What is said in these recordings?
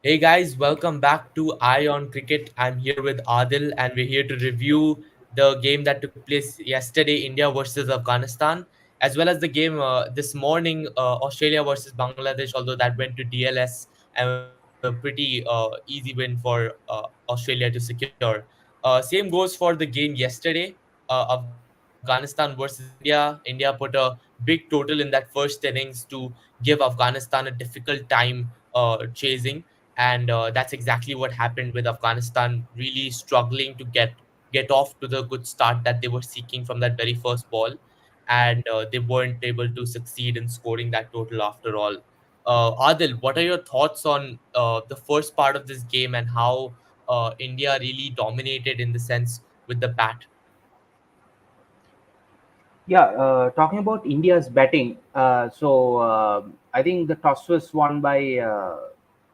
Hey guys, welcome back to Eye on Cricket. I'm here with Adil and we're here to review the game that took place yesterday, India versus Afghanistan, as well as the game this morning, Australia versus Bangladesh, although that went to DLS and was a pretty easy win for Australia to secure. Same goes for the game yesterday, Afghanistan versus India. India put a big total in that first innings to give Afghanistan a difficult time chasing, and that's exactly what happened with Afghanistan really struggling to get off to the good start that they were seeking from that very first ball, and they weren't able to succeed in scoring that total after all. Adil, what are your thoughts on the first part of this game and how India really dominated in the sense with the bat? Yeah, talking about India's batting, I think the toss was won by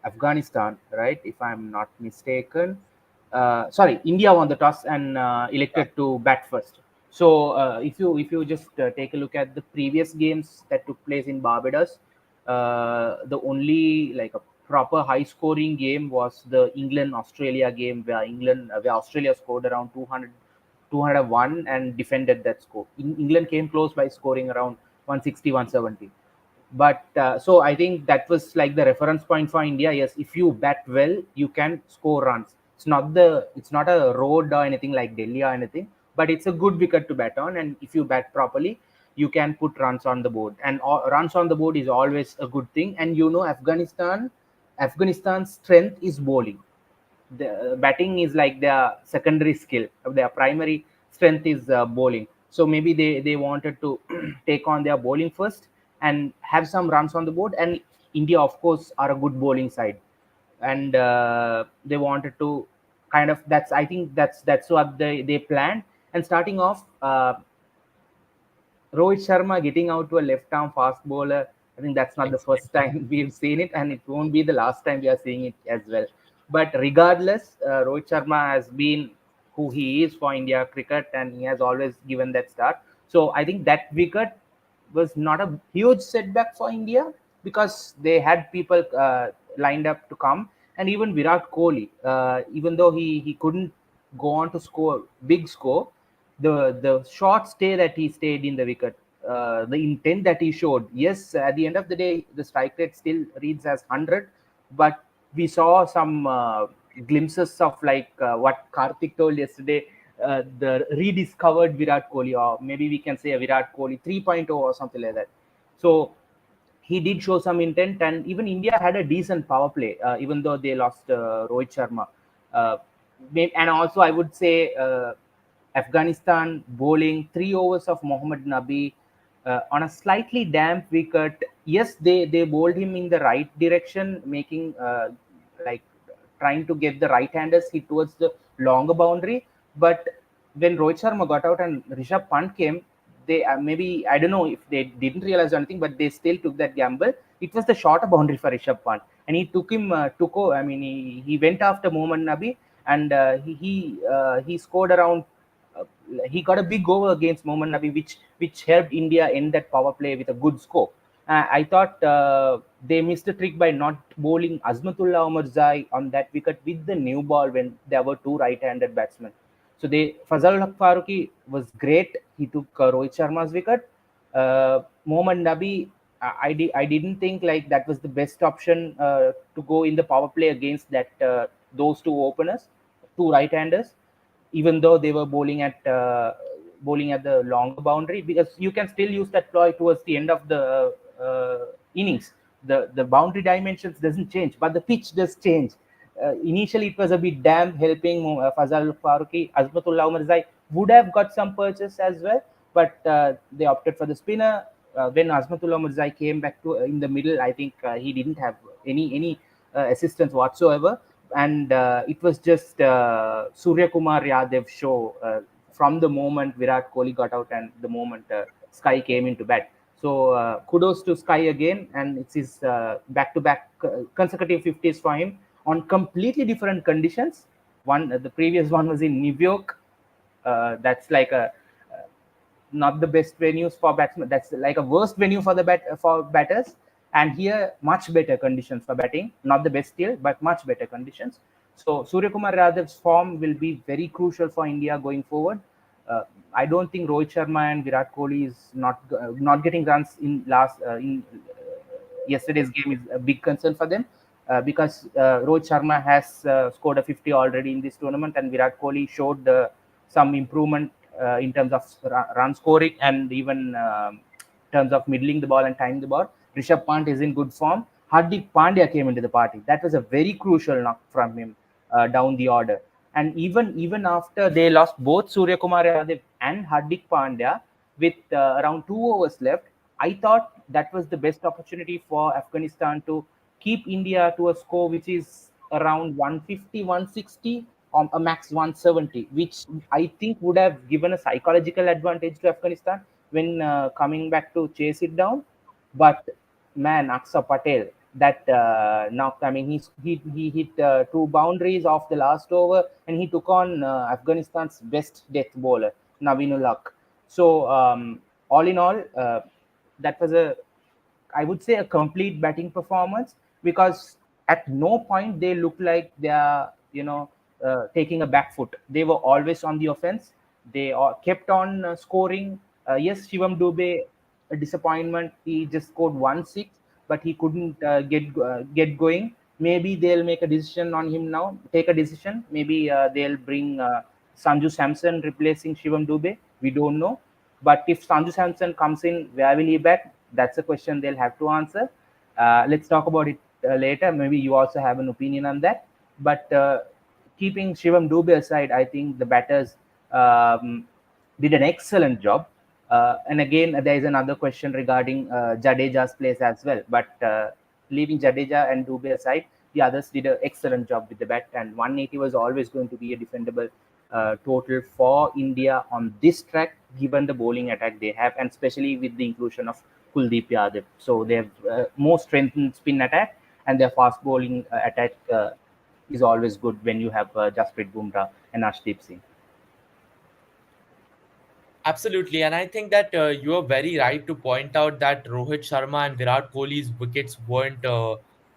Afghanistan, right? If I'm not mistaken. Sorry, India won the toss and elected to bat first. So if you just take a look at the previous games that took place in Barbados, the only like a proper high scoring game was the England Australia game where Australia scored around 201 and defended that score. England came close by scoring around 160, 170. But so I think that was like the reference point for India. Yes, if you bat well, you can score runs. It's not a road or anything like Delhi or anything, but it's a good wicket to bat on. And if you bat properly, you can put runs on the board. And runs on the board is always a good thing. And Afghanistan's strength is bowling. The batting is like their secondary skill. Their primary strength is bowling. So maybe they wanted to take on their bowling first and have some runs on the board. And India, of course, are a good bowling side, and they wanted to kind of that's I think that's what they planned. And starting off, Rohit Sharma getting out to a left-arm fast bowler. I think that's not the first Exactly. time we've seen it, and it won't be the last time we are seeing it as well. But regardless, Rohit Sharma has been who he is for India cricket, and he has always given that start. So I think that wicket was not a huge setback for India because they had people lined up to come, and even Virat Kohli, even though he couldn't go on to score big score, the short stay that he stayed in the wicket, the intent that he showed. Yes, at the end of the day, the strike rate still reads as 100, but we saw some glimpses of like what Karthik told yesterday, the rediscovered Virat Kohli, or maybe we can say a Virat Kohli 3.0 or something like that. So he did show some intent, and even India had a decent power play, even though they lost Rohit Sharma. Uh, and also, I would say Afghanistan bowling 3 overs of Mohammad Nabi on a slightly damp wicket. Yes, they bowled him in the right direction, making like trying to get the right-handers hit towards the longer boundary. But when Rohit Sharma got out and Rishabh Pant came, they maybe I don't know if they didn't realize anything, but they still took that gamble. It was the shorter boundary for Rishabh Pant, and he took him I mean, he went after Mohammad Nabi, and he scored around. Uh, he got a big over against Mohammad Nabi, which helped India end that power play with a good score. I thought they missed a trick by not bowling Azmatullah Omarzai on that wicket with the new ball when there were two right-handed batsmen. So Fazal Haq Faruqi was great. He took Rohit Sharma's wicket. Mohammad Nabi, I didn't think like that was the best option to go in the power play against that those two openers, two right-handers, even though they were bowling at the longer boundary, because you can still use that ploy towards the end of the innings. The boundary dimensions doesn't change, but the pitch does change. Initially, it was a bit damp, helping Fazal Faruqi. Azmatullah Omarzai would have got some purchase as well, but they opted for the spinner. When Azmatullah Omarzai came back to in the middle, I think he didn't have any assistance whatsoever, and it was just Surya Kumar Yadav show from the moment Virat Kohli got out and the moment Sky came into bat. So kudos to Sky again, and it's his back-to-back consecutive 50s for him on completely different conditions. The previous one was in New York. That's like a not the best venues for batsmen. That's like a worst venue for the batters. And here, much better conditions for batting. Not the best still, but much better conditions. So Surya Kumar Yadav's form will be very crucial for India going forward. Uh, I don't think Rohit Sharma and Virat Kohli is not getting runs in yesterday's game is a big concern for them, because Rohit Sharma has scored a 50 already in this tournament, and Virat Kohli showed some improvement in terms of run scoring, and even terms of middling the ball and tying the ball. Rishabh Pant is in good form. Hardik Pandya came into the party. That was a very crucial knock from him down the order. And even after they lost both Surya Kumar Yadav and Hardik Pandya with around 2 overs left, I thought that was the best opportunity for Afghanistan to keep India to a score which is around 150, 160, or a max 170, which I think would have given a psychological advantage to Afghanistan when coming back to chase it down. But man, Aksa Patel, that knocked. I mean, he hit two boundaries off the last over, and he took on Afghanistan's best death bowler, Naveenul Haq. So all in all, that was a, I would say, a complete batting performance, because at no point they look like they are, taking a back foot. They were always on the offense. They kept on scoring. Yes, Shivam Dube, a disappointment. He just scored 1 6, but he couldn't get going. Maybe they'll make a decision on him now. Take a decision. Maybe they'll bring Sanju Samson replacing Shivam Dube. We don't know. But if Sanju Samson comes in, where will he bat? That's a question they'll have to answer. Let's talk about it later. Maybe you also have an opinion on that. But keeping Shivam Dube aside, I think the batters did an excellent job. And again, there is another question regarding Jadeja's place as well. But leaving Jadeja and Dube aside, the others did an excellent job with the bat. And 180 was always going to be a defendable total for India on this track, given the bowling attack they have, and especially with the inclusion of Kuldeep Yadav. So they have more strengthened spin attack, and their fast bowling attack is always good when you have Jasprit Bumrah and Arshdeep Singh. Absolutely, and I think that you are very right to point out that Rohit Sharma and Virat Kohli's wickets weren't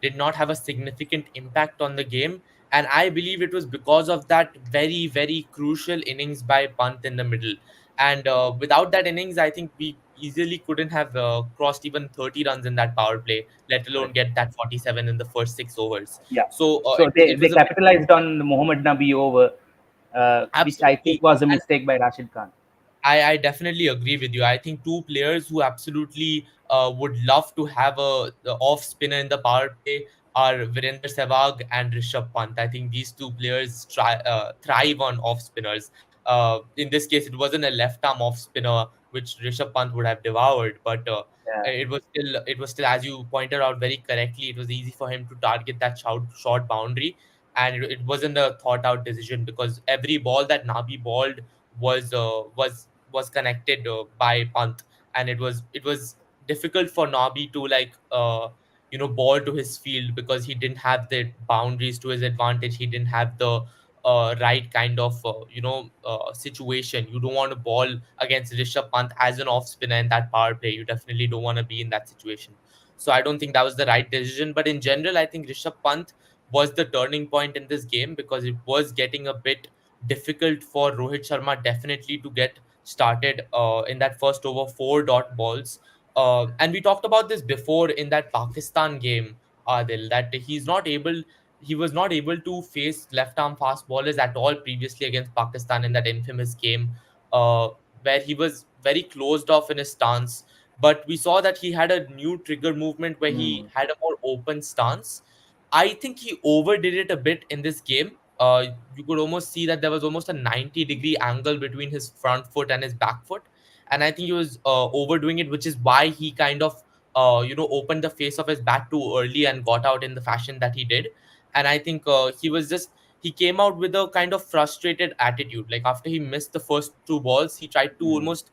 did not have a significant impact on the game, and I believe it was because of that very crucial innings by Pant in the middle. And without that innings, I think we easily couldn't have crossed even 30 runs in that power play, let alone Correct. get that 47 in the first 6 overs. Yeah. So So they, it they was a capitalized on the Mohammad Nabi over, which I think absolutely. was a mistake by Rashid Khan. I definitely agree with you. I think two players who absolutely would love to have the off spinner in the power play are Virender Sehwag and Rishabh Pant. I think these two players thrive on off spinners. In this case, it wasn't a left arm off spinner which Rishabh Pant would have devoured, but Yeah. it was still, as you pointed out very correctly, it was easy for him to target that short boundary, and it wasn't a thought out decision because every ball that Nabi balled was connected by Pant, and it was difficult for Nabi to ball to his field because he didn't have the boundaries to his advantage. He didn't have the right kind of situation. You don't want to ball against Rishabh Pant as an off spinner in that power play. You definitely don't want to be in that situation. So I don't think that was the right decision. But in general, I think Rishabh Pant was the turning point in this game because it was getting a bit difficult for Rohit Sharma definitely to get started in that first over, four dot balls. And we talked about this before in that Pakistan game, Adil, that he was not able to face left arm fast bowlers at all previously against Pakistan in that infamous game, uh, where he was very closed off in his stance. But we saw that he had a new trigger movement where he Mm. had a more open stance. I think he overdid it a bit in this game. You could almost see that there was almost a 90-degree angle between his front foot and his back foot. And I think he was overdoing it, which is why he kind of, opened the face of his bat too early and got out in the fashion that he did. And I think he came out with a kind of frustrated attitude. Like after he missed the first two balls, he tried to Mm. almost,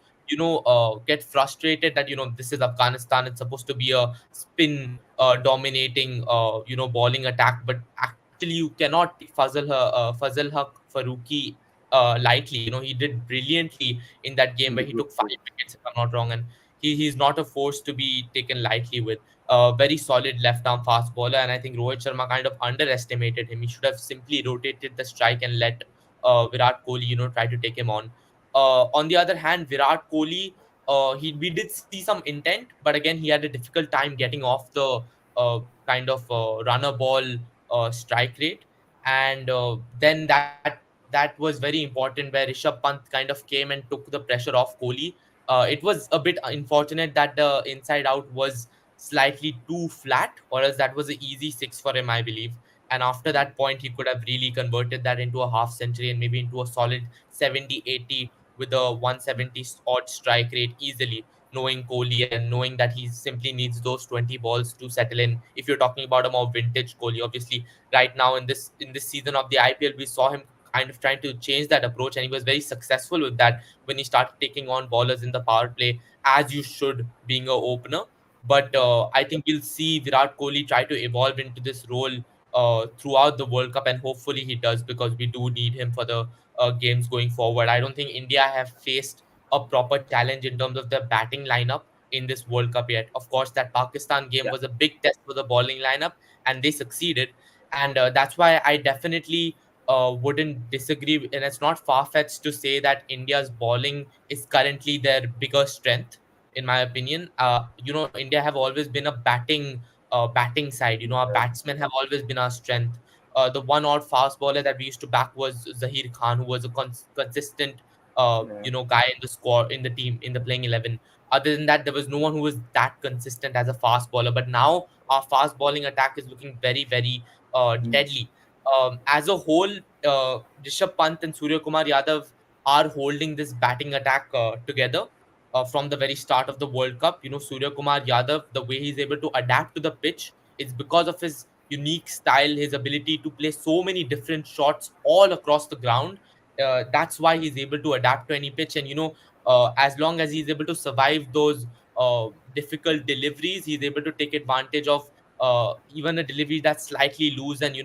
get frustrated that, this is Afghanistan. It's supposed to be a spin dominating, bowling attack. But actually, you cannot Fazal Haq Faruqi lightly. He did brilliantly in that game where he Good, took five good. wickets, if I'm not wrong, and he's not a force to be taken lightly with. a very solid left arm fast bowler, and I think Rohit Sharma kind of underestimated him. He should have simply rotated the strike and let Virat Kohli, try to take him on. On the other hand, Virat Kohli, we did see some intent, but again he had a difficult time getting off the kind of runner ball strike rate, and then that was very important where Rishabh Pant kind of came and took the pressure off Kohli. It was a bit unfortunate that the inside out was slightly too flat, or else that was an easy six for him, I believe. And after that point, he could have really converted that into a half century and maybe into a solid 70-80 with a 170 odd strike rate easily, knowing Kohli and knowing that he simply needs those 20 balls to settle in. If you're talking about a more vintage Kohli, obviously, right now in this season of the IPL, we saw him kind of trying to change that approach, and he was very successful with that when he started taking on ballers in the power play, as you should, being a opener. But I think we'll see Virat Kohli try to evolve into this role throughout the World Cup, and hopefully he does, because we do need him for the games going forward. I don't think India have faced a proper challenge in terms of their batting lineup in this World Cup yet. Of course, that Pakistan game Yeah. was a big test for the bowling lineup, and they succeeded, and that's why I definitely wouldn't disagree. And it's not far fetched to say that India's bowling is currently their bigger strength, in my opinion. India have always been a batting side. Our batsmen have always been our strength. The one odd fast bowler that we used to back was Zahir Khan, who was a consistent, Yeah. guy in the squad, in the team, in the playing 11. Other than that, there was no one who was that consistent as a fast bowler. But now our fast bowling attack is looking very, very Mm. deadly. As a whole, Rishabh Pant and Surya Kumar Yadav are holding this batting attack together from the very start of the World Cup. Surya Kumar Yadav, the way he's able to adapt to the pitch is because of his unique style, his ability to play so many different shots all across the ground. That's why he's able to adapt to any pitch. And, as long as he's able to survive those difficult deliveries, he's able to take advantage of even a delivery that's slightly loose and,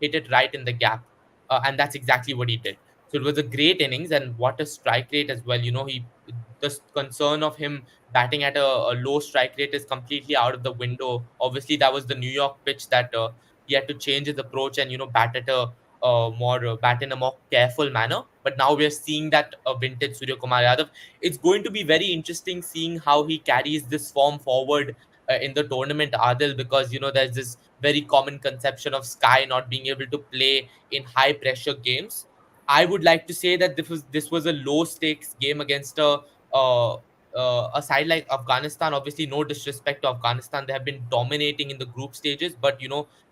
hit it right in the gap. And that's exactly what he did. So it was a great innings, and what a strike rate as well. The concern of him batting at a low strike rate is completely out of the window. Obviously, that was the New York pitch that he had to change his approach and bat at a more bat in a more careful manner. But now we are seeing that vintage Surya Kumar Yadav. It's going to be very interesting seeing how he carries this form forward in the tournament, Adil, because there's this very common conception of Sky not being able to play in high pressure games. I would like to say that this was a low stakes game against uh, a side like Afghanistan. Obviously, no disrespect to Afghanistan, they have been dominating in the group stages, but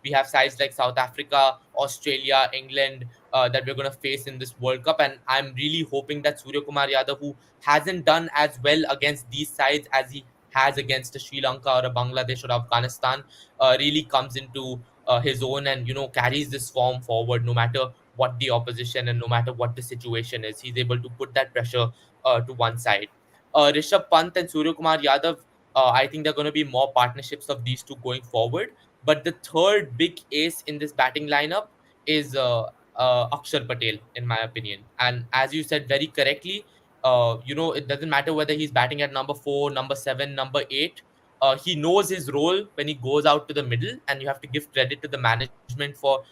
we have sides like South Africa, Australia, England that we're going to face in this World Cup, and I'm really hoping that Surya Kumar Yadav, who hasn't done as well against these sides as he has against a Sri Lanka or a Bangladesh or Afghanistan, really comes into his own and carries this form forward no matter what the opposition and no matter what the situation is. He's able to put that pressure to one side. Rishabh Pant and Surya Kumar Yadav, I think there are going to be more partnerships of these two going forward. But the third big ace in this batting lineup is Akshar Patel, in my opinion. And as you said very correctly, it doesn't matter whether he's batting at number 4, number 7, number 8. He knows his role when he goes out to the middle, and you have to give credit to the management for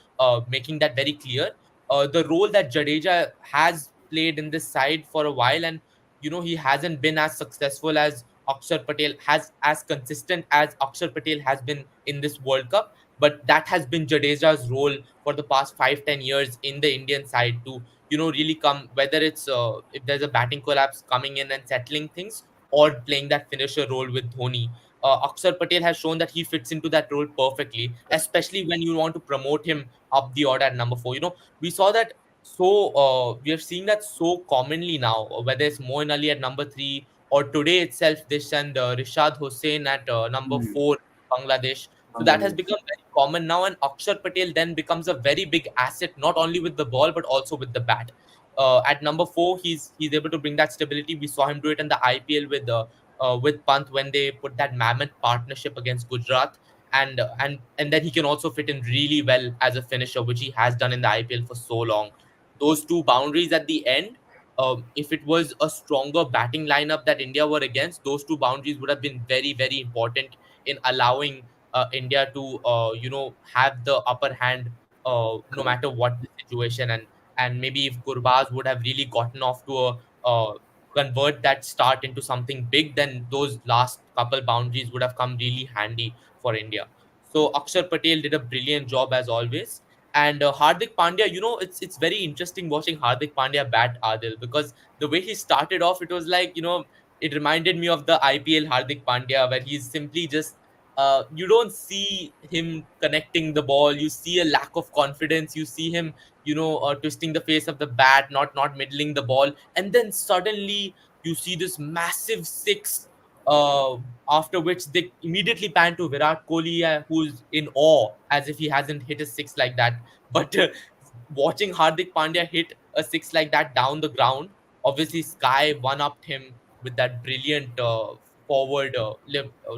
making that very clear. The role that Jadeja has played in this side for a while, and he hasn't been as successful as Akshar Patel, has as consistent as Akshar Patel has been in this World Cup. But that has been Jadeja's role for the past 5-10 years in the Indian side to really come, whether it's if there's a batting collapse, coming in and settling things, or playing that finisher role with Dhoni. Akshar Patel has shown that he fits into that role perfectly, especially when you want to promote him up the order at number 4. We saw that we are seeing that so commonly now, whether it's Moin Ali at number 3, or today itself this and Rishad Hussain at number Mm. 4, Bangladesh. So that has Bangladesh. become very common now, and Akshar Patel then becomes a very big asset, not only with the ball but also with the bat. At number 4, he's able to bring that stability. We saw him do it in the IPL with Pant when they put that mammoth partnership against Gujarat, and then he can also fit in really well as a finisher, which he has done in the IPL for so long. Those two boundaries at the end, if it was a stronger batting lineup that India were against, those two boundaries would have been very, very important in allowing India to have the upper hand no Correct. matter what the situation. And maybe if Gurbaz would have really gotten off to a convert that start into something big, then those last couple boundaries would have come really handy for India. So Akshar Patel did a brilliant job as always. And Hardik Pandya, it's very interesting watching Hardik Pandya bat, Adil, because the way he started off, it was like, it reminded me of the IPL Hardik Pandya, where he's simply just, you don't see him connecting the ball. You see a lack of confidence. You see him, twisting the face of the bat, not middling the ball. And then suddenly you see this massive six, uh, after which they immediately pan to Virat Kohli, who's in awe as if he hasn't hit a six like that. But watching Hardik Pandya hit a six like that down the ground, obviously Sky one upped him with that brilliant forward,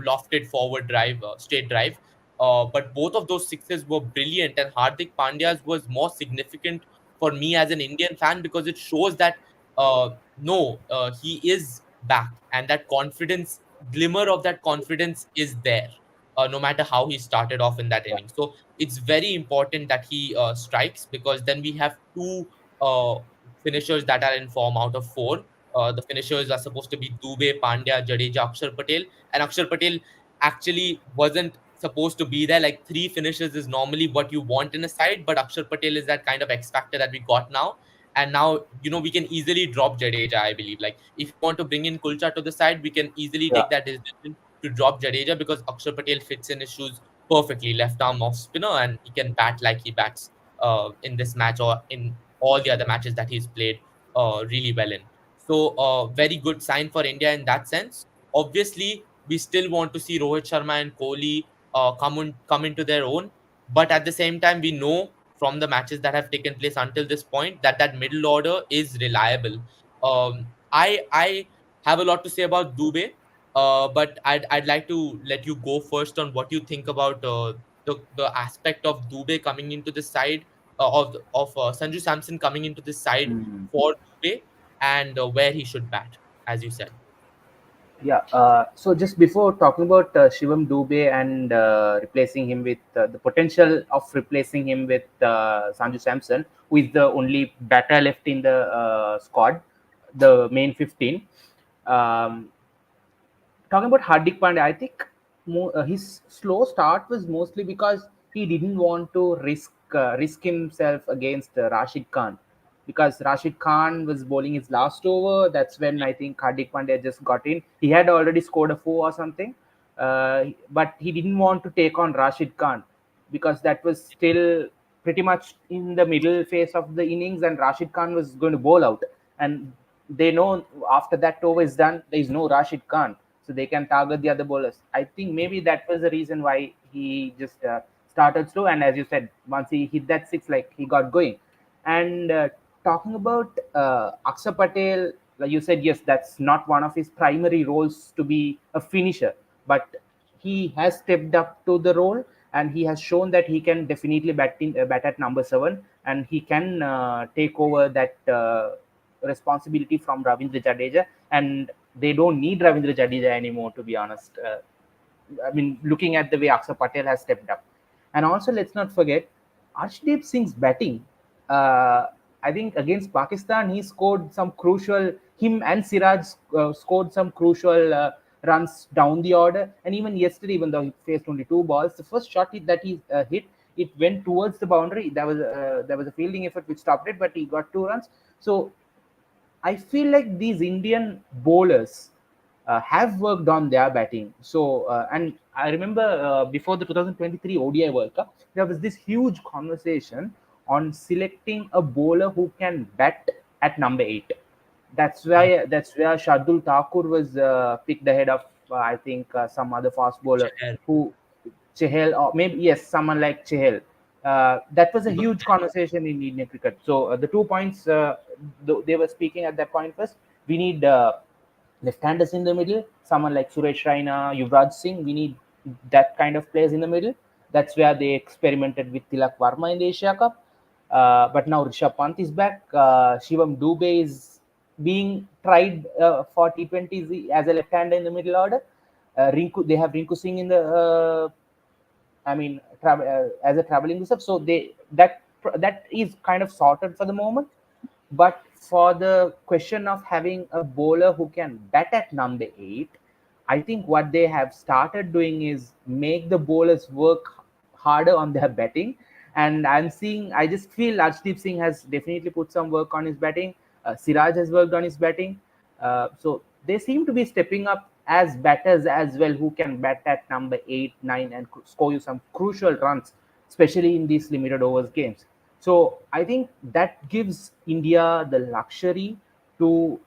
lofted forward drive, straight drive. But both of those sixes were brilliant, and Hardik Pandya's was more significant for me as an Indian fan because it shows that no, he is back, and that confidence, glimmer of that confidence is there. No matter how he started off in that Yeah. inning, so it's very important that he strikes, because then we have two uh, finishers that are in form out of four. The finishers are supposed to be Dubey, Pandya, Jadeja, Akshar Patel, and Akshar Patel actually wasn't supposed to be there. Like three finishers is normally what you want in a side, but Akshar Patel is that kind of X factor that we got now. And now, we can easily drop Jadeja, I believe. Like if you want to bring in Kulcha to the side, we can easily Yeah. take that decision to drop Jadeja, because Akshar Patel fits in his shoes perfectly. Left arm off spinner, and he can bat like he bats in this match or in all the other matches that he's played really well in. So, very good sign for India in that sense. Obviously, we still want to see Rohit Sharma and Kohli come into their own, but at the same time, we know from the matches that have taken place until this point that that middle order is reliable. I have a lot to say about Dubey, but I'd like to let you go first on what you think about the aspect of Dubey coming into the side, of Sanju Samson coming into this side Mm. for Dubey, and where he should bat, as you said. Yeah. So just before talking about Shivam Dubey and replacing him with the potential of replacing him with Sanju Samson, who is the only batter left in the squad, the main 15. Um, Talking about Hardik Pandya, I think his slow start was mostly because he didn't want to risk himself against Rashid Khan, because Rashid Khan was bowling his last over. That's when I think Hardik Pandya just got in. He had already scored a four or something, but he didn't want to take on Rashid Khan because that was still pretty much in the middle phase of the innings, and Rashid Khan was going to bowl out. And they know after that over is done, there is no Rashid Khan, so they can target the other bowlers. I think maybe that was the reason why he just started slow. And as you said, once he hit that six, like he got going. And talking about Akshar Patel, like you said, yes, that's not one of his primary roles to be a finisher, but he has stepped up to the role, and he has shown that he can definitely bat at number seven, and he can take over that responsibility from Ravindra Jadeja, and they don't need Ravindra Jadeja anymore, to be honest. I mean, looking at the way Akshar Patel has stepped up. And also, let's not forget Arshdeep Singh's batting. Uh, I think against Pakistan, he scored some crucial, him and Siraj scored some crucial runs down the order. And even yesterday, even though he faced only two balls, the first shot that he hit, it went towards the boundary. There was a fielding effort which stopped it, but he got two runs. So I feel like these Indian bowlers have worked on their batting. So, and I remember before the 2023 ODI World Cup, there was this huge conversation on selecting a bowler who can bat at number eight. That's where Shardul Thakur was picked ahead of I think some other fast bowler Chahal, who Chehel, or maybe yes, someone like Chehel. That was a Subhash huge conversation in Indian cricket. So the 2 points they were speaking at that point was we need left-handers in the middle, someone like Suresh Raina, Yuvraj Singh. We need that kind of players in the middle. That's where they experimented with Tilak Varma in the Asia Cup. But now Rishabh Pant is back. Shivam Dubey is being tried for T20s as a left-hander in the middle order. They have Rinku Singh in the as a traveling reserve. So that is kind of sorted for the moment. But for the question of having a bowler who can bat at number 8, I think what they have started doing is make the bowlers work harder on their batting. And I just feel Arshdeep Singh has definitely put some work on his batting. Siraj has worked on his batting. So they seem to be stepping up as batters as well, who can bat at number 8, 9, and score you some crucial runs, especially in these limited overs games. So I think that gives India the luxury to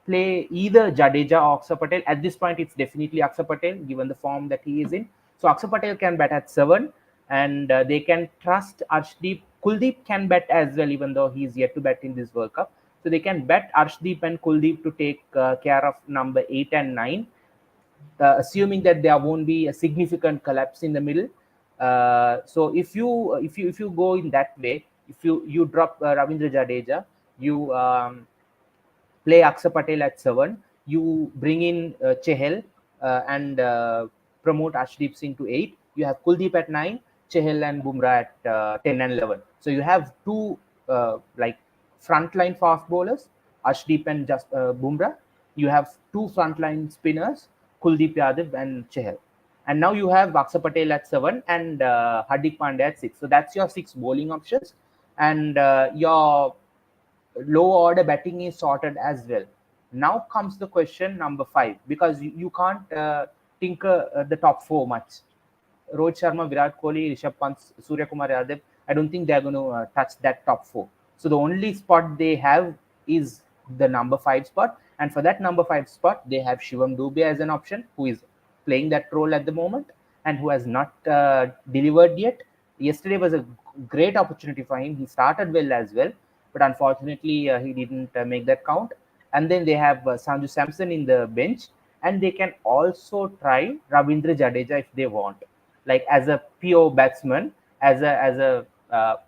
play either Jadeja or Akshar Patel. At this point, it's definitely Akshar Patel, given the form that he is in. So Akshar Patel can bat at 7, and they can trust Arshdeep. Kuldeep can bat as well, even though he's yet to bat in this World Cup. So they can bet Arshdeep and Kuldeep to take care of number 8 and 9, assuming that there won't be a significant collapse in the middle. So if you go in that way, if you drop Ravindra Jadeja, you play Aksa Patel at 7, you bring in Chehel and promote Ashdeep Singh to 8. You have Kuldeep at 9, Chehel and Bumrah at 10 and 11. So you have two like frontline fast bowlers, Ashdeep and just Bumrah. You have two frontline spinners, Kuldeep Yadav and Chehel. And now you have Aksa Patel at 7 and Hardik Pandya at 6. So that's your 6 bowling options. And your low order batting is sorted as well. Now comes the question number 5, because you can't tinker the top 4 much. Rohit Sharma, Virat Kohli, Rishabh Pant, Surya Kumar Yadav, I don't think they're going to touch that top 4. So the only spot they have is the number 5 spot. And for that number 5 spot, they have Shivam Dube as an option, who is playing that role at the moment and who has not delivered yet. Yesterday was a great opportunity for him. He started well as well, but unfortunately, he didn't make that count. And then they have Sanju Samson in the bench, and they can also try Ravindra Jadeja if they want, like as a pure batsman, as a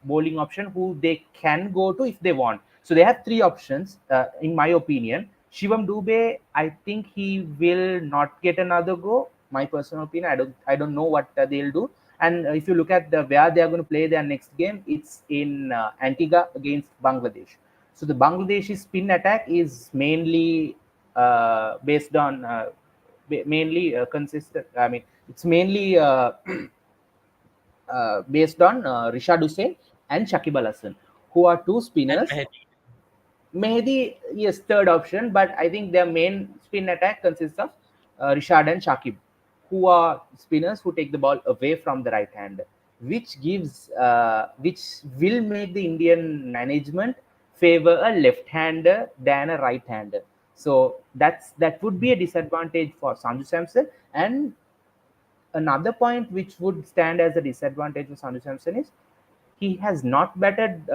bowling option who they can go to if they want. So they have 3 options, in my opinion. Shivam Dube, I think he will not get another go. My personal opinion, I don't know what they'll do. And if you look at where they are going to play their next game, it's in Antigua against Bangladesh. So the Bangladeshi spin attack is mainly based on mainly consistent. I mean, it's mainly based on Rishad Hussain and Shakib Al Hasan, who are 2 And spinners. Mehdi. Mehdi, yes, third option, but I think their main spin attack consists of Rishad and Shakib, who are spinners who take the ball away from the right hand, which will make the Indian management favor a left-hander than a right-hander. So that would be a disadvantage for Sanju Samson. And another point which would stand as a disadvantage for Sanju Samson is he has not batted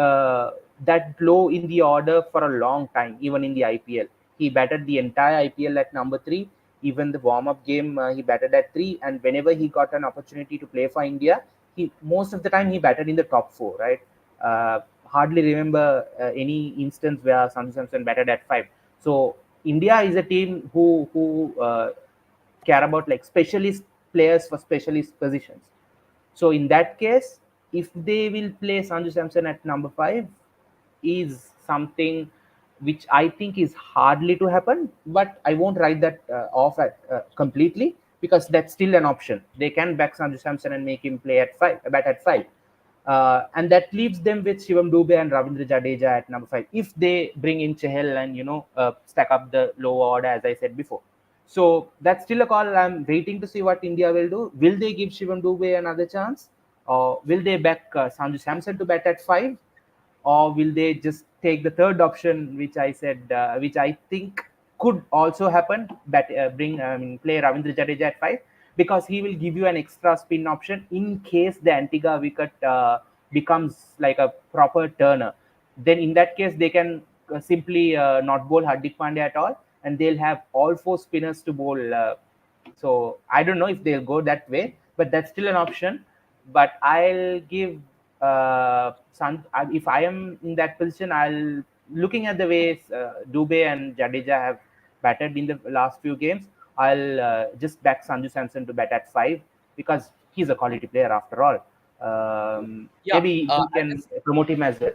that low in the order for a long time, even in the IPL. He batted the entire IPL at number 3. Even the warm-up game, he batted at 3. And whenever he got an opportunity to play for India, he most of the time he batted in the top 4, right? Hardly remember any instance where Sanju Samson batted at 5. So India is a team who care about like specialist players for specialist positions. So in that case, if they will play Sanju Samson at number 5, is something which I think is hardly to happen. But I won't write that off at completely, because that's still an option. They can back Sanju Samson and make him play at 5, bat at 5. And that leaves them with Shivam Dube and Ravindra Jadeja at number 5. If they bring in Chehel and stack up the low order, as I said before. So that's still a call. I'm waiting to see what India will do. Will they give Shivam Dube another chance, or will they back Sanju Samson to bat at 5, or will they just take the third option, which I said, which I think could also happen? Play Ravindra Jadeja at 5, because he will give you an extra spin option in case the Antigua wicket becomes like a proper turner. Then in that case, they can simply not bowl Hardik Pandya at all, and they'll have all 4 spinners to bowl. So I don't know if they'll go that way, but that's still an option. But I'll give if I am in that position, looking at the ways Dube and Jadeja have batted in the last few games, I'll just back Sanju Samson to bat at 5 because he's a quality player after all. Yeah, Maybe we and can promote him as well.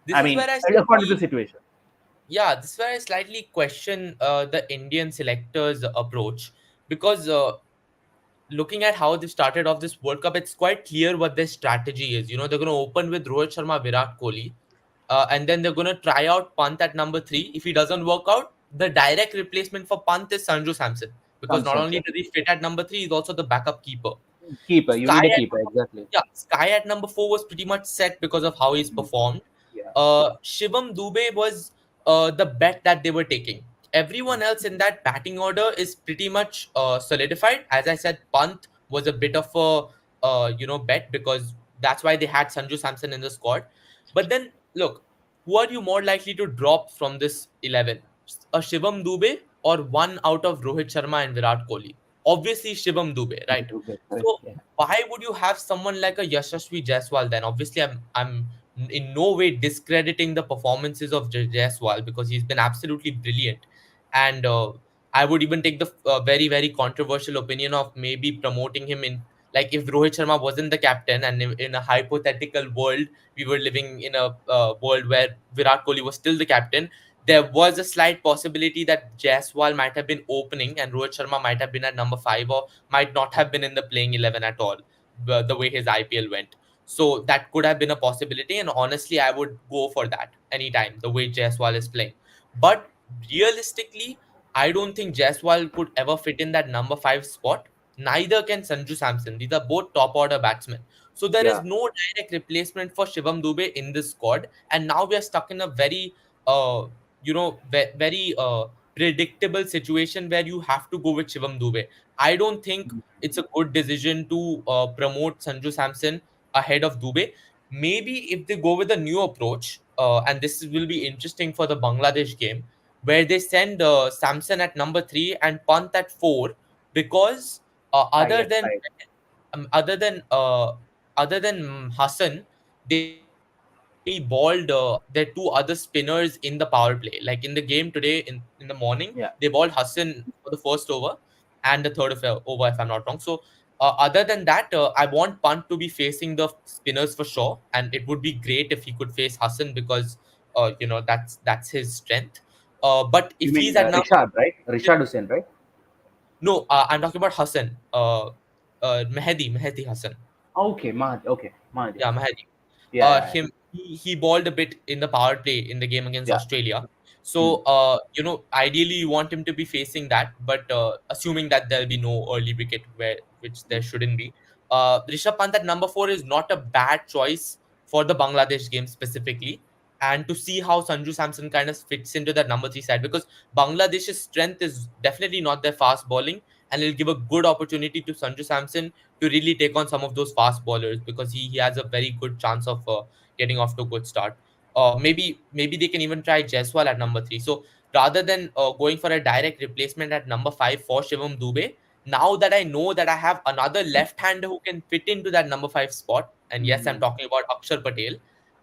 this I is mean, where I according to the slightly, situation. yeah, this is where I slightly question the Indian selectors' approach, because looking at how they started off this World Cup, it's quite clear what their strategy is. You know, they're going to open with Rohit Sharma, Virat Kohli, and then they're going to try out Pant at number three. If he doesn't work out, the direct replacement for Pant is Sanju Samson, because Sanju not only Samson. does he fit at number three, he's also the backup keeper. Keeper, you Sky need a at keeper, number, exactly. yeah, Sky at number four was pretty much set because of how he's Mhm. performed. Yeah. Shivam Dube was the bet that they were taking. Everyone else in that batting order is pretty much solidified. As I said, Pant was a bit of a bet, because that's why they had Sanju Samson in the squad. But then look, who are you more likely to drop from this 11? A Shivam Dube or one out of Rohit Sharma and Virat Kohli? Obviously Shivam Dube, right? Correct. So Yeah. why would you have someone like a Yashasvi Jaiswal then? Obviously, I'm in no way discrediting the performances of Jaiswal, because he's been absolutely brilliant, and I would even take the very controversial opinion of maybe promoting him in, like, if Rohit Sharma wasn't the captain, and in a hypothetical world we were living in a world where Virat Kohli was still the captain, there was a slight possibility that Jaiswal might have been opening and Rohit Sharma might have been at number 5, or might not have been in the playing 11 at all, the way his IPL went. So that could have been a possibility, and honestly, I would go for that anytime, the way Jaiswal is playing. But realistically, I don't think Jaiswal could ever fit in that number 5 spot. Neither can Sanju Samson. These are both top order batsmen. So there is Yeah. no direct replacement for Shivam Dube in this squad. And now we are stuck in a very, very predictable situation where you have to go with Shivam Dube. I don't think it's a good decision to promote Sanju Samson ahead of Dube. Maybe if they go with a new approach, and this will be interesting for the Bangladesh game, where they send Samson at number three and Pant at four, because Sky at 5. um, other than uh, other than Hassan, they only bowled their two other spinners in the power play. Like in the game today, in the morning, Yeah. they bowled Hassan for the first over and the over, if I'm not wrong. So other than that, I want Pant to be facing the spinners for sure, and it would be great if he could face Hassan, because that's his strength. But You if mean he's at number Rishad, right? Rishad Hussain, right? no, I'm talking about Hassan, Mehdi Hassan. Okay, Mahdi. Okay, Mahdi Yeah, Hussain. Mahdi. Yeah. He balled a bit in the power play in the game against Yeah. Australia. Hmm. So ideally you want him to be facing that, but assuming that there'll be no early wicket, where which there shouldn't be. Rishabh Pant at number four is not a bad choice for the Bangladesh game specifically, and to see how Sanju Samson kind of fits into that number three side, because Bangladesh's strength is definitely not their fast bowling, and it'll give a good opportunity to Sanju Samson to really take on some of those fast bowlers, because he has a very good chance of getting off to a good start. Maybe they can even try Jaiswal at number three. So rather than going for a direct replacement at number five for Shivam Dube, now that I know that I have another left hander who can fit into that number five spot, and yes, I'm Hmm. talking about Akshar Patel,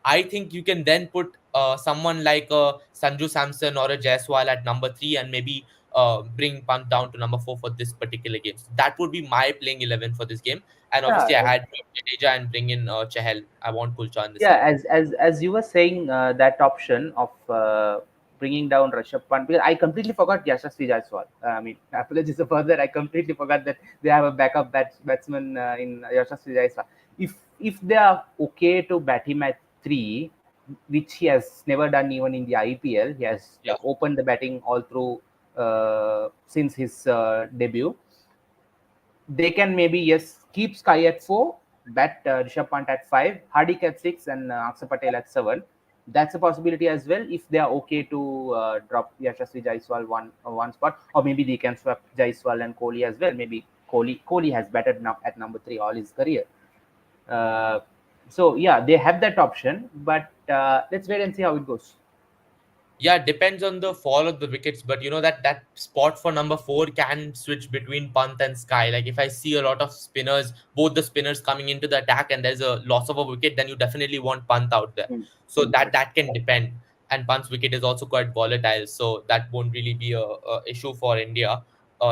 I think you can then put someone like Sanju Samson or a Jaiswal at number three, and maybe bring Pant down to number four for this particular game. So that would be my playing 11 for this game. And Yeah. obviously, I had Jadeja and bring in Chahal. I want Kulcha in the Yeah, second. as you were saying, that option of bringing down Rishabh Pant, because I completely forgot Yashasvi Jaiswal. I mean, apologies for that. I completely forgot that they have a backup batsman in Yashasvi Jaiswal. If they are okay to bat him at 3, which he has never done even in the IPL, he has Yeah. opened the batting all through since his debut. They can maybe, yes, keep Sky at 4, bat Rishabh Pant at 5, Hardik at 6, and Akshar Patel at 7. That's a possibility as well if they are okay to drop Yashasvi Jaiswal one spot, or maybe they can swap Jaiswal and Kohli as well. Maybe Kohli has batted now at number 3 all his career. Uh, so yeah, they have that option, but let's wait and see how it goes. Yeah, depends on the fall of the wickets, but you know that spot for number four can switch between Pant and Sky. Like if I see a lot of spinners, both the spinners coming into the attack, and there's a loss of a wicket, then you definitely want Pant out there. Hmm. So that Correct. that can depend. And Pant's wicket is also quite volatile, so that won't really be a issue for India.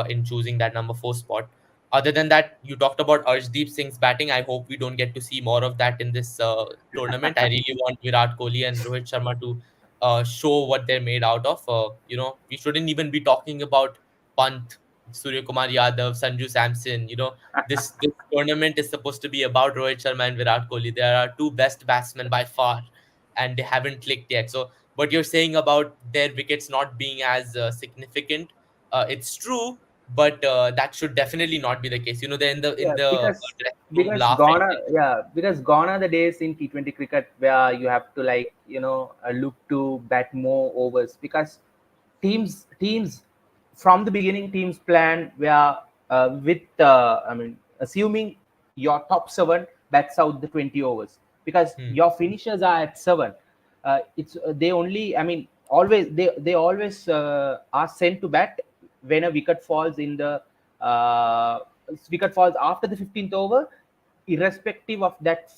in choosing that number 4 spot. Other than that, you talked about Arshdeep Singh's batting. I hope we don't get to see more of that in this tournament. I really want Virat Kohli and Rohit Sharma to show what they're made out of. We shouldn't even be talking about Pant, Surya Kumar Yadav, Sanju Samson. This tournament is supposed to be about Rohit Sharma and Virat Kohli. They are our two best batsmen by far, and they haven't clicked yet. So, what you're saying about their wickets not being as significant, it's true, but that should definitely not be the case. They're in Yeah, the dressing room laughing. because gone are the days in T20 cricket where you have to like look to bat more overs, because teams from the beginning, teams plan where with I mean, assuming your top seven bats out the 20 overs, because Hmm. your finishers are at seven. It's they only, I mean, always they always are sent to bat when a wicket falls in the uh, wicket falls after the 15th over, irrespective of that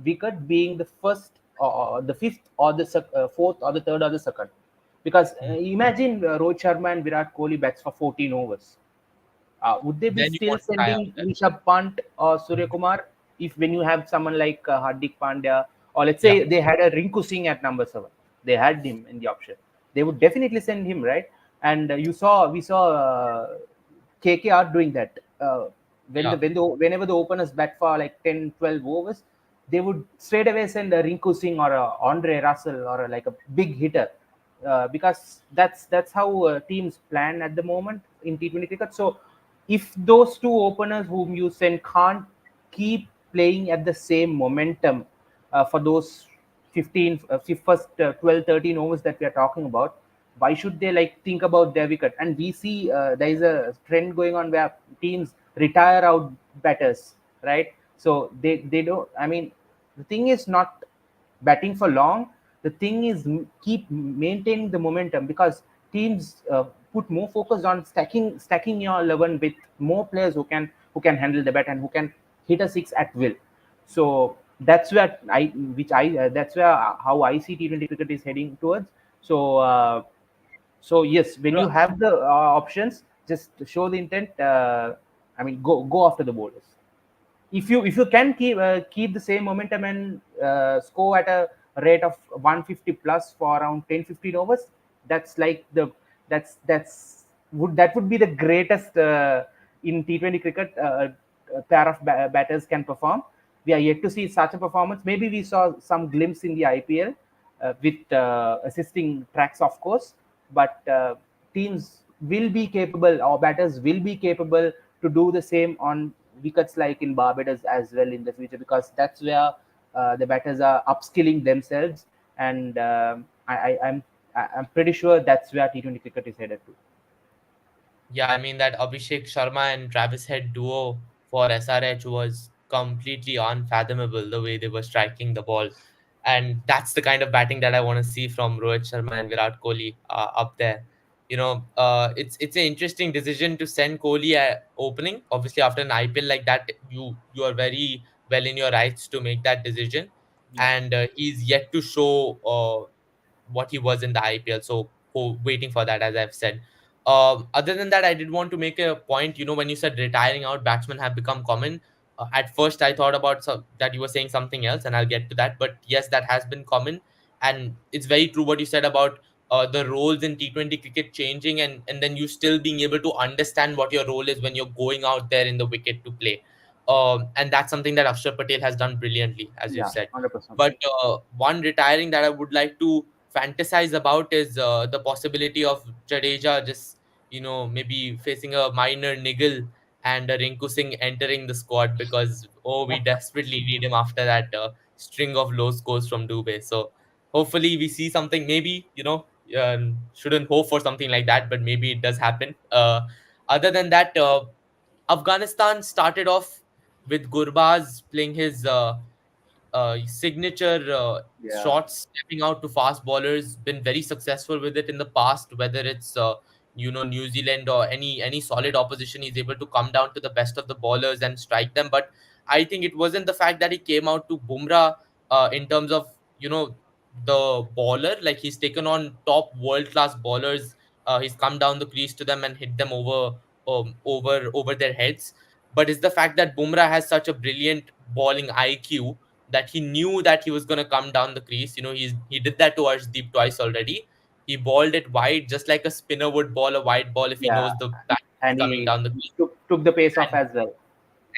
wicket being the first or the fifth or the fourth or the third or the second. Because Hmm. imagine Rohit Sharma and Virat Kohli bats for 14 overs. Would they be Then you still want to try out sending that. Rishabh Pant or Surya Kumar if when you have someone like Hardik Pandya, or let's Yeah. say they had a Rinku Singh at number seven, they had him in the option. They would definitely send him, right? And we saw KKR doing that. Yeah. Whenever the openers bat for like 10, 12 overs, they would straight away send a Rinku Singh or a Andre Russell or like a big hitter, because that's how teams plan at the moment in T20 cricket. So if those two openers whom you send can't keep playing at the same momentum for those 15 first 12 13 overs that we are talking about, why should they like think about their wicket? And we see there is a trend going on where teams retire out batters, right? So they don't, I mean, the thing is not batting for long. The thing is keep maintaining the momentum, because teams put more focus on stacking your 11 with more players who can handle the bat and who can hit a six at will. So that's where that's where how I see T20 cricket is heading towards. So so yes, when No, you have the options, just show the intent. I mean, go after the bowlers. If you can keep the same momentum and score at a rate of 150 plus for around 10-15 overs, that's like the that would be the greatest in T20 cricket a pair of batters can perform. We are yet to see such a performance. Maybe we saw some glimpse in the IPL with assisting tracks, of course, but teams will be capable, or batters will be capable to do the same on wickets like in Barbados as well in the future, because that's where the batters are upskilling themselves, and I'm pretty sure that's where T20 cricket is headed to. yeah, I mean that Abhishek Sharma and Travis Head duo for SRH was completely unfathomable the way they were striking the ball, and that's the kind of batting that I want to see from Rohit Sharma and Virat Kohli up there. It's an interesting decision to send Kohli opening. Obviously, after an IPL like that, you are very well in your rights to make that decision, Yeah, and he's yet to show what he was in the IPL. So waiting for that, as I've said. Other than that, I did want to make a point. When you said retiring out batsmen have become common, at first I thought about that you were saying something else, and I'll get to that. But yes, that has been common, and it's very true what you said about the roles in T20 cricket changing, and then you still being able to understand what your role is when you're going out there in the wicket to play. And that's something that Akshar Patel has done brilliantly, as you've yeah, said. 100%. But one retiring that I would like to fantasize about is the possibility of Jadeja just maybe facing a minor niggle and Rinku Singh entering the squad, because we desperately need him after that string of low scores from Dubey. So hopefully we see something. Maybe shouldn't hope for something like that, but maybe it does happen. Other than that, Afghanistan started off with Gurbaz playing his signature Yeah, shots, stepping out to fast bowlers. Been very successful with it in the past, whether it's New Zealand or any solid opposition. He's able to come down to the best of the bowlers and strike them. But I think it wasn't the fact that he came out to Bumrah in terms of the bowler. Like, he's taken on top world class bowlers He's come down the crease to them and hit them over their heads. But it's the fact that Bumrah has such a brilliant bowling IQ that he knew that he was going to come down the crease. He did that to Arshdeep twice already. He bowled it wide, just like a spinner would ball a wide ball if he Yeah, knows the bat is and coming he down the crease. took the pace off And as well.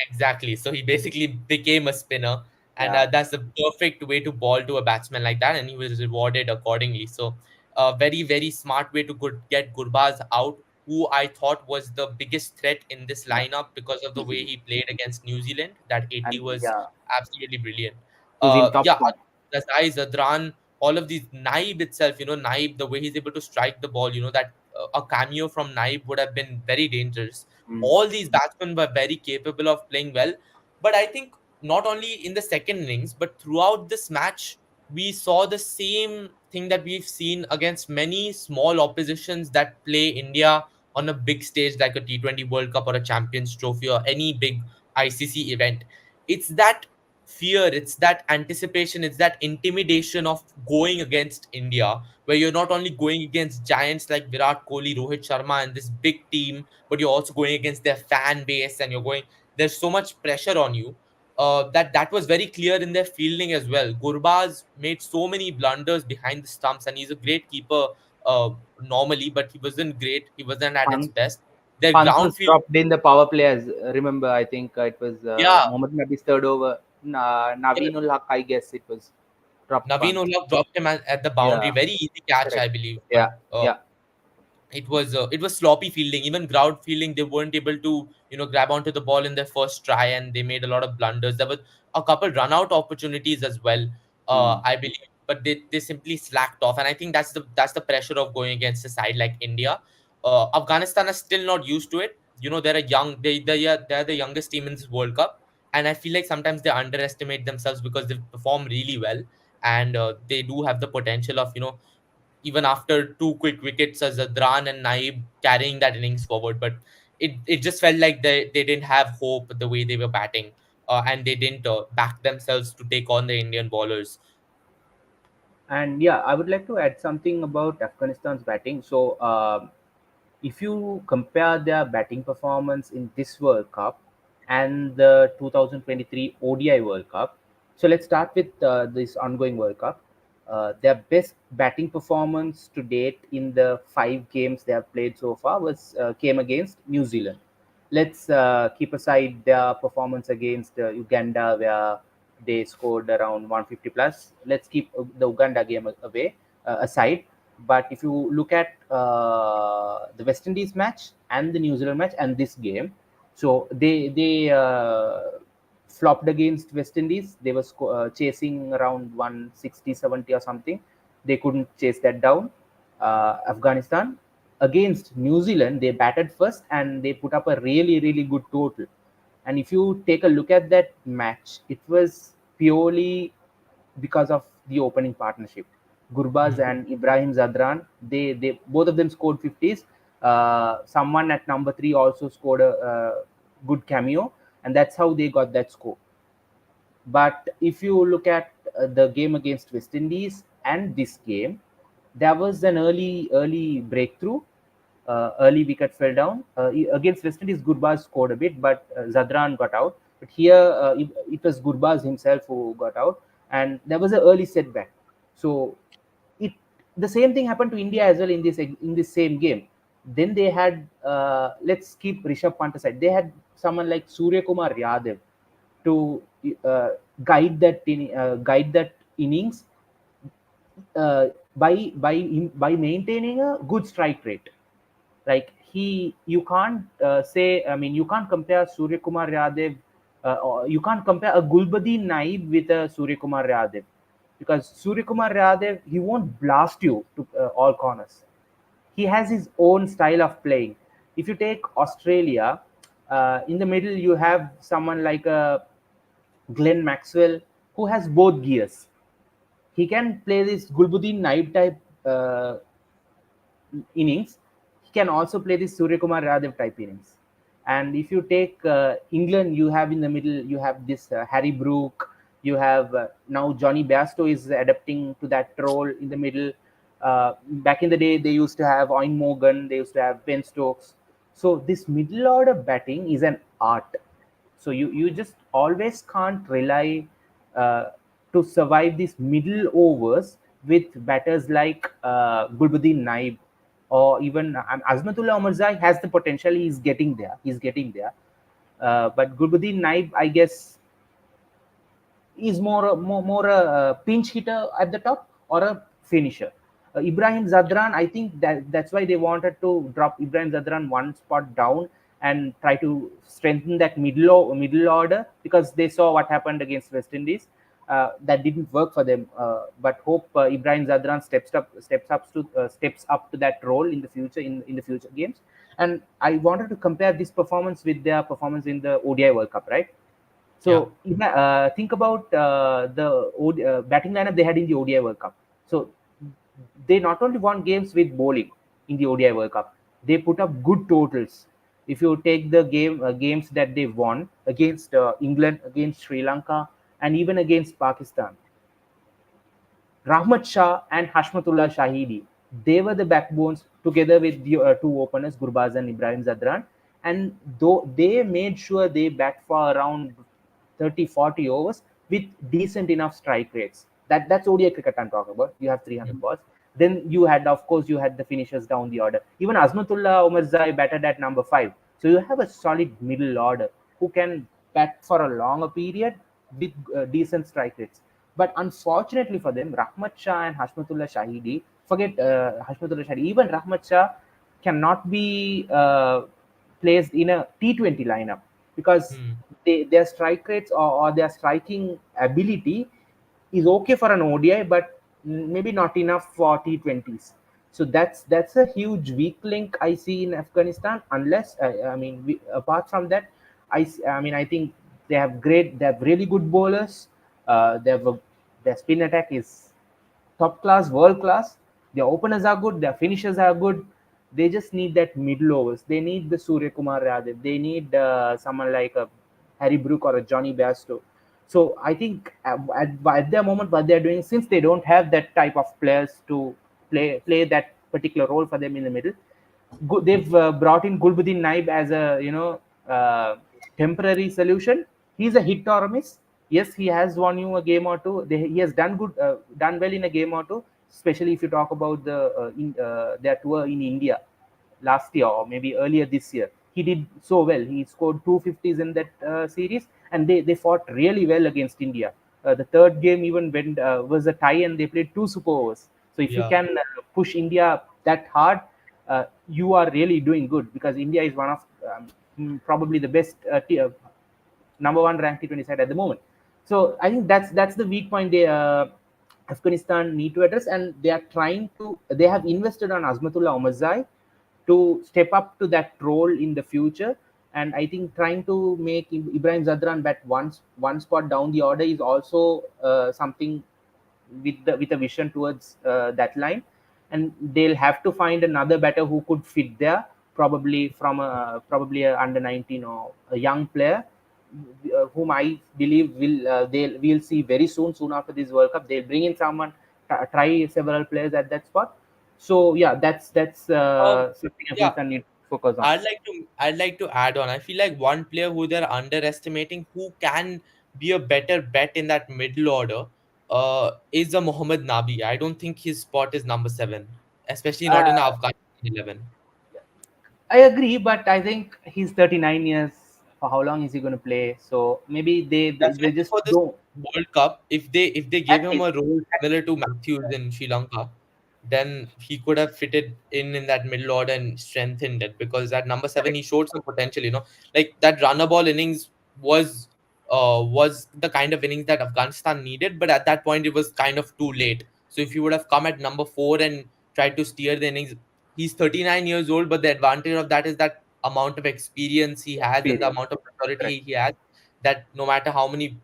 exactly. So he basically became a spinner, and Yeah, that's the perfect way to ball to a batsman like that, and he was rewarded accordingly. So, a very very smart way to get Gurbaz out, who I thought was the biggest threat in this yeah, lineup because of the way easily. he played against New Zealand. That 80 And was yeah, absolutely brilliant. he's in top Yeah, form. Razai, Zadran, all of these Naib itself, Naib, the way he's able to strike the ball, that a cameo from Naib would have been very dangerous. Mm. All these batsmen were very capable of playing well. But I think not only in the second innings, but throughout this match, we saw the same thing that we've seen against many small oppositions that play India on a big stage like a T20 World Cup or a Champions Trophy or any big ICC event. It's that fear, it's that anticipation, it's that intimidation of going against India, where you're not only going against giants like Virat Kohli, Rohit Sharma, and this big team, but you're also going against their fan base, and there's so much pressure on you. That was very clear in their fielding as well. Gurbaz made so many blunders behind the stumps, and he's a great keeper normally, but he wasn't great. He wasn't at its Pant, best. Their Pant ground was field, dropped in the power play as remember. I think it was yeah, Mohammad Nabi's third over. Naveenul Haq, I guess it was dropped Naveen Pant. Ulhaq dropped him at the boundary. Yeah, Very easy catch, correct. I believe, but Yeah, yeah. it was sloppy fielding. Even ground fielding, they weren't able to grab onto the ball in their first try, and they made a lot of blunders. There were a couple run out opportunities as well, Mm. I believe, but they simply slacked off. And I think that's the pressure of going against a side like India. Afghanistan is still not used to it. They're a young they're the youngest team in this World Cup, and I feel like sometimes they underestimate themselves because they perform really well, and they do have the potential of even after two quick wickets as Zadran and Naib carrying that innings forward. But it just felt like they didn't have hope the way they were batting, and they didn't back themselves to take on the Indian bowlers. And yeah, I would like to add something about Afghanistan's batting. So, if you compare their batting performance in this World Cup and the 2023 ODI World Cup, so let's start with this ongoing World Cup. Their best batting performance to date in the 5 games they have played so far was came against New Zealand. Let's keep aside their performance against Uganda, where they scored around 150 plus. Let's keep the Uganda game aside. But if you look at the West Indies match and the New Zealand match and this game, so they flopped against West Indies. They were chasing around 160, 70 or something. They couldn't chase that down. Afghanistan against New Zealand, they batted first and they put up a really, really good total. And if you take a look at that match, it was purely because of the opening partnership. Gurbaz Mhm. and Ibrahim Zadran, they both of them scored 50s. Someone at number 3 also scored a good cameo, and that's how they got that score. But if you look at the game against West Indies and this game, there was an early breakthrough. Early wicket fell down. Against West Indies, Gurbaz scored a bit, but Zadran got out. But here, it was Gurbaz himself who got out, and there was an early setback. So it the same thing happened to India as well in this same game. Then they had let's keep Rishabh Pant aside. They had someone like Surya Kumar Yadav to uh, guide that innings by maintaining a good strike rate. Like you can't say, I mean, you can't compare Surya Kumar Yadav, or you can't compare a Gulbadin Naib with a Surya Kumar Yadav, because Surya Kumar Yadav, he won't blast you to all corners. He has his own style of playing. If you take Australia, in the middle you have someone like Glenn Maxwell, who has both gears. He can play this Gulbuddin Naib type innings. He can also play this Surya Kumar Yadav type innings. And if you take England, you have in the middle, you have this Harry Brook. You have now Johnny Bairstow is adapting to that role in the middle. Back in the day, they used to have Owen Morgan, they used to have Ben Stokes. So this middle order batting is an art. So you just always can't rely uh, to survive these middle overs with batters like Gulbuddin Naib, or even Azmatullah Omarzai has the potential. He's getting there. He's getting there. But Gulbuddin Naib, I guess, is more a pinch hitter at the top or a finisher. Ibrahim Zadran, I think that's why they wanted to drop Ibrahim Zadran one spot down and try to strengthen that middle order, because they saw what happened against West Indies. That didn't work for them. But hope Ibrahim Zadran steps up to that role in the future, in the future games. And I wanted to compare this performance with their performance in the ODI World Cup, right? Yeah. So think about the batting lineup they had in the ODI World Cup. So they not only won games with bowling in the ODI World Cup, they put up good totals. If you take the games that they won against England, against Sri Lanka, and even against Pakistan, Rahmat Shah and Hashmatullah Shahidi, they were the backbones together with the two openers, Gurbaz and Ibrahim Zadran. And though they made sure they bat for around 30, 40 overs with decent enough strike rates. That's ODI cricket I'm talking about. You have Yeah. 300 balls. Then you had, of course, you had the finishers down the order. Even Azmatullah Omarzai batted at number 5. So you have a solid middle order who can bat for a longer period with decent strike rates. But unfortunately for them, Rahmat Shah and Hashmatullah Shahidi, forget Hashmatullah Shahidi, even Rahmat Shah cannot be placed in a T20 lineup, because Hmm. their strike rates, or their striking ability is okay for an ODI, but maybe not enough for T20s. So that's a huge weak link I see in Afghanistan. Unless I mean, apart from that, I mean, I think they have really good bowlers. Their spin attack is top class, world class. Their openers are good, their finishers are good. They just need that middle overs. They need the Surya Kumar Yadav. They need someone like a Harry Brook or a Johnny Bairstow. So I think at the moment what they're doing, since they don't have that type of players to play that particular role for them in the middle, they've brought in Gulbuddin Naib as a temporary solution. He's a hit or a miss. Yes, he has won you a game or two. He has done well in a game or two. Especially if you talk about their tour in India last year, or maybe earlier this year. He did so well. He scored 250s in that series, and they fought really well against India. The third game even was a tie, and they played two super overs. So if you Yeah. can push India that hard, you are really doing good, because India is one of probably the best number one ranked T20 side at the moment. So I think that's the weak point Afghanistan need to address, and they are trying to. They have invested on Azmatullah Omarzai to step up to that role in the future. And I think trying to make Ibrahim Zadran bat one spot down the order is also something with a vision towards that line. And they'll have to find another batter who could fit there, probably from probably a under 19 or a young player, whom I believe we'll see very soon after this World Cup. They'll bring in someone, try several players at that spot. So yeah, that's Um. something Yeah. Afghanistan need to focus on. I'd like to add on. I feel like one player who they're underestimating, who can be a better bet in that middle order, is a Mohammad Nabi. I don't think his spot is number 7, especially not in Uh, Afghanistan 11. I agree, but I think he's 39 years. For how long is he going to play? So maybe they Definitely just for this don't. World Cup, if they gave At him least, a role at similar least. to Matthews in Sri Lanka, then he could have fitted in that middle order and strengthened it, because at number 7 Correct. he showed some potential. Like that runner ball innings was the kind of innings that Afghanistan needed, but at that point it was kind of too late. So if he would have come at number 4 and tried to steer the innings, he's 39 years old, but the advantage of that is that amount of experience he has and the Experience. amount of Correct. maturity he has, that no matter how many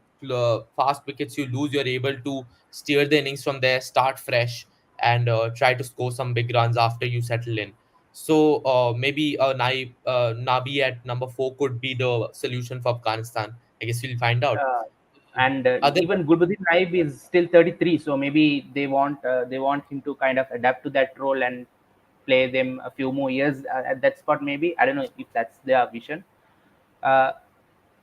fast wickets you lose, you're able to steer the innings from there, start fresh, and try to score some big runs after you settle in. So maybe Nabi at number 4 could be the solution for Afghanistan. I guess we'll find out. And Other even Gulbuddin Naib is still 33, so maybe they want him to kind of adapt to that role and play them a few more years at that spot. Maybe I don't know if that's their vision. Uh,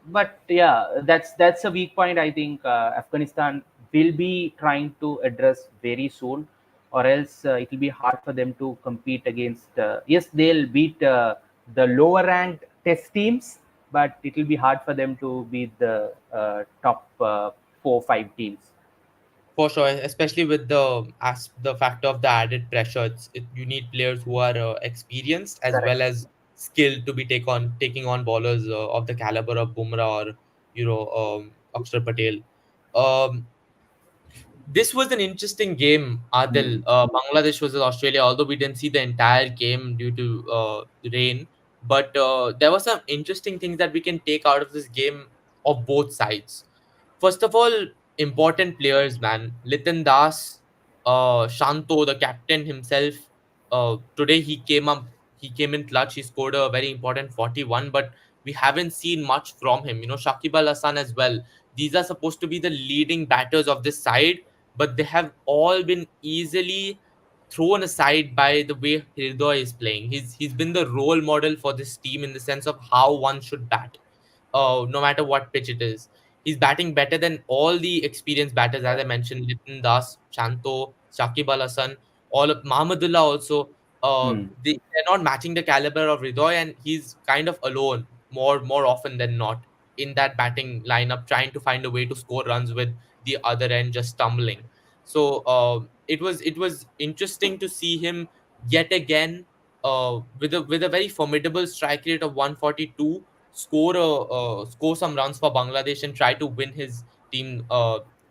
but yeah, that's a weak point. I think Afghanistan will be trying to address very soon, or else it will be hard for them to compete against. Yes, they'll beat the lower ranked test teams, but it will be hard for them to beat the top 4 5 teams. For sure, especially with the factor of the added pressure, you need players who are experienced as Correct. well as skilled to be taking on bowlers of the caliber of Bumrah or Akshar Patel. Um, this was an interesting game, Hmm. Adil. Bangladesh versus Australia, although we didn't see the entire game due to rain, but there were some interesting things that we can take out of this game of both sides. First of all, important players, man. Litan Das, Shanto, the captain himself. Today he came in clutch. He scored a very important 41, but we haven't seen much from him. Shakib Al Hasan as well. These are supposed to be the leading batters of this side, but they have all been easily thrown aside by the way Hridoy is playing. He's been the role model for this team in the sense of how one should bat, no matter what pitch it is. He's batting better than all the experienced batters, as I mentioned, Litan Das, Shanto, Shakib Al Hasan, all of Mahmudullah also. Hmm. They're not matching the caliber of Hridoy, and he's kind of alone more often than not in that batting lineup, trying to find a way to score runs with the other end just stumbling. So it was interesting to see him yet again with a very formidable strike rate of 142 score some runs for Bangladesh and try to win his team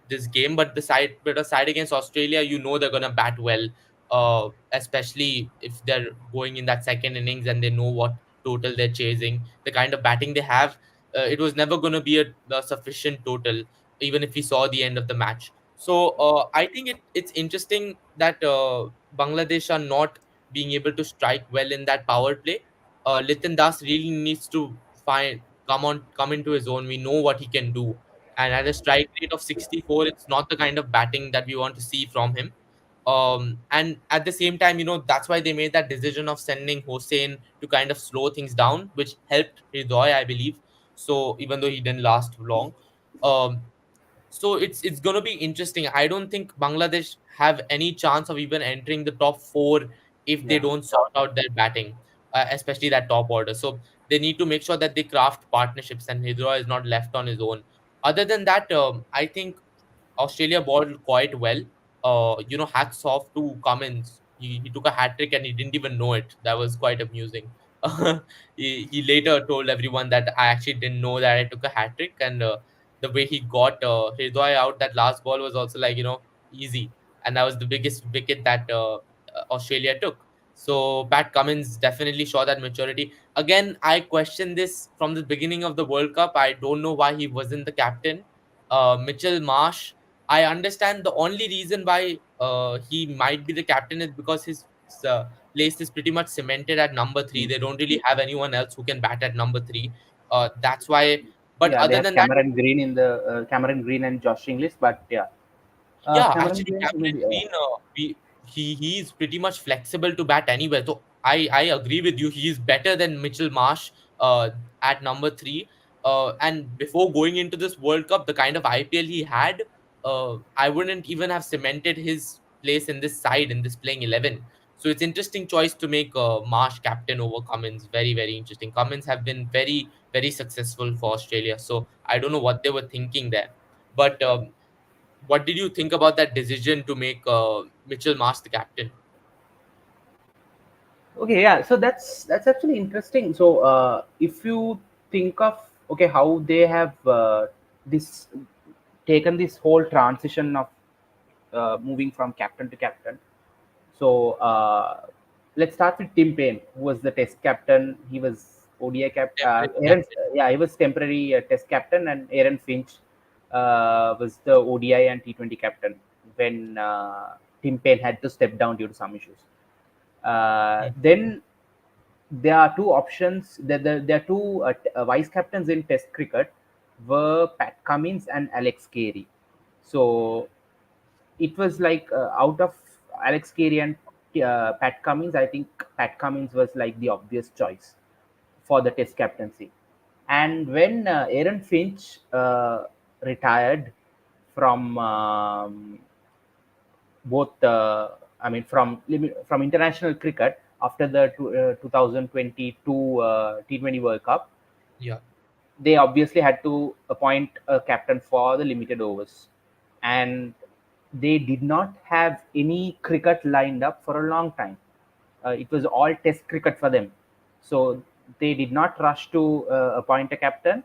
this game. But a side against Australia, they're gonna bat well, especially if they're going in that second innings and they know what total they're chasing. The kind of batting they have, it was never gonna be a sufficient total, even if we saw the end of the match. So I think it's interesting that Bangladesh are not being able to strike well in that power play. Litan Das really needs to come into his own. We know what he can do, and at a strike rate of 64, it's not the kind of batting that we want to see from him. And at the same time, that's why they made that decision of sending Hossein to kind of slow things down, which helped Hridoy, I believe. So even though he didn't last long, um, so it's going to be interesting. I don't think Bangladesh have any chance of even entering the top four if they Yeah. don't sort out their batting, especially that top order. So they need to make sure that they craft partnerships, and Hidra is not left on his own. Other than that, I think Australia bowled quite well. Hats off to Cummins. He took a hat trick and he didn't even know it. That was quite amusing. He later told everyone that I actually didn't know that I took a hat trick, and the way he got Hridoy out, that last ball was also like easy, and that was the biggest wicket that Australia took. So Pat Cummins definitely showed that maturity. Again, I question this from the beginning of the World Cup. I don't know why he wasn't the captain. Mitchell Marsh, I understand the only reason why he might be the captain is because his place is pretty much cemented at number three. They don't really have anyone else who can bat at number three. That's why. But Yeah, they other have than that, Cameron Green in the Cameron Green and Josh Inglis, but yeah, yeah, Cameron actually, Green Cameron maybe. Green, he's pretty much flexible to bat anywhere. So I agree with you. He's better than Mitchell Marsh at number three. And before going into this World Cup, the kind of IPL he had, I wouldn't even have cemented his place in this side in this playing 11. So it's interesting choice to make Marsh captain over Cummins. Very very interesting. Cummins have been very very successful for Australia. So I don't know what they were thinking there, but. What did you think about that decision to make Mitchell Marsh the captain? Okay, yeah. So that's actually interesting. So if you think of, okay, how they have this taken this whole transition of moving from captain to captain. So let's start with Tim Payne, who was the Test captain. He was ODI captain. Temporary Aaron, captain. yeah, he was temporary Test captain, and Aaron Finch was the ODI and T20 captain when Tim Payne had to step down due to some issues. Then there are two options. There are two vice captains in Test cricket. were Pat Cummins and Alex Carey. So it was like out of Alex Carey and Pat Cummins, I think Pat Cummins was like the obvious choice for the Test captaincy. And when Aaron Finch retired from both, from international cricket after the 2022 T20 World Cup, Yeah. they obviously had to appoint a captain for the limited overs, and they did not have any cricket lined up for a long time. It was all test cricket for them, so they did not rush to appoint a captain.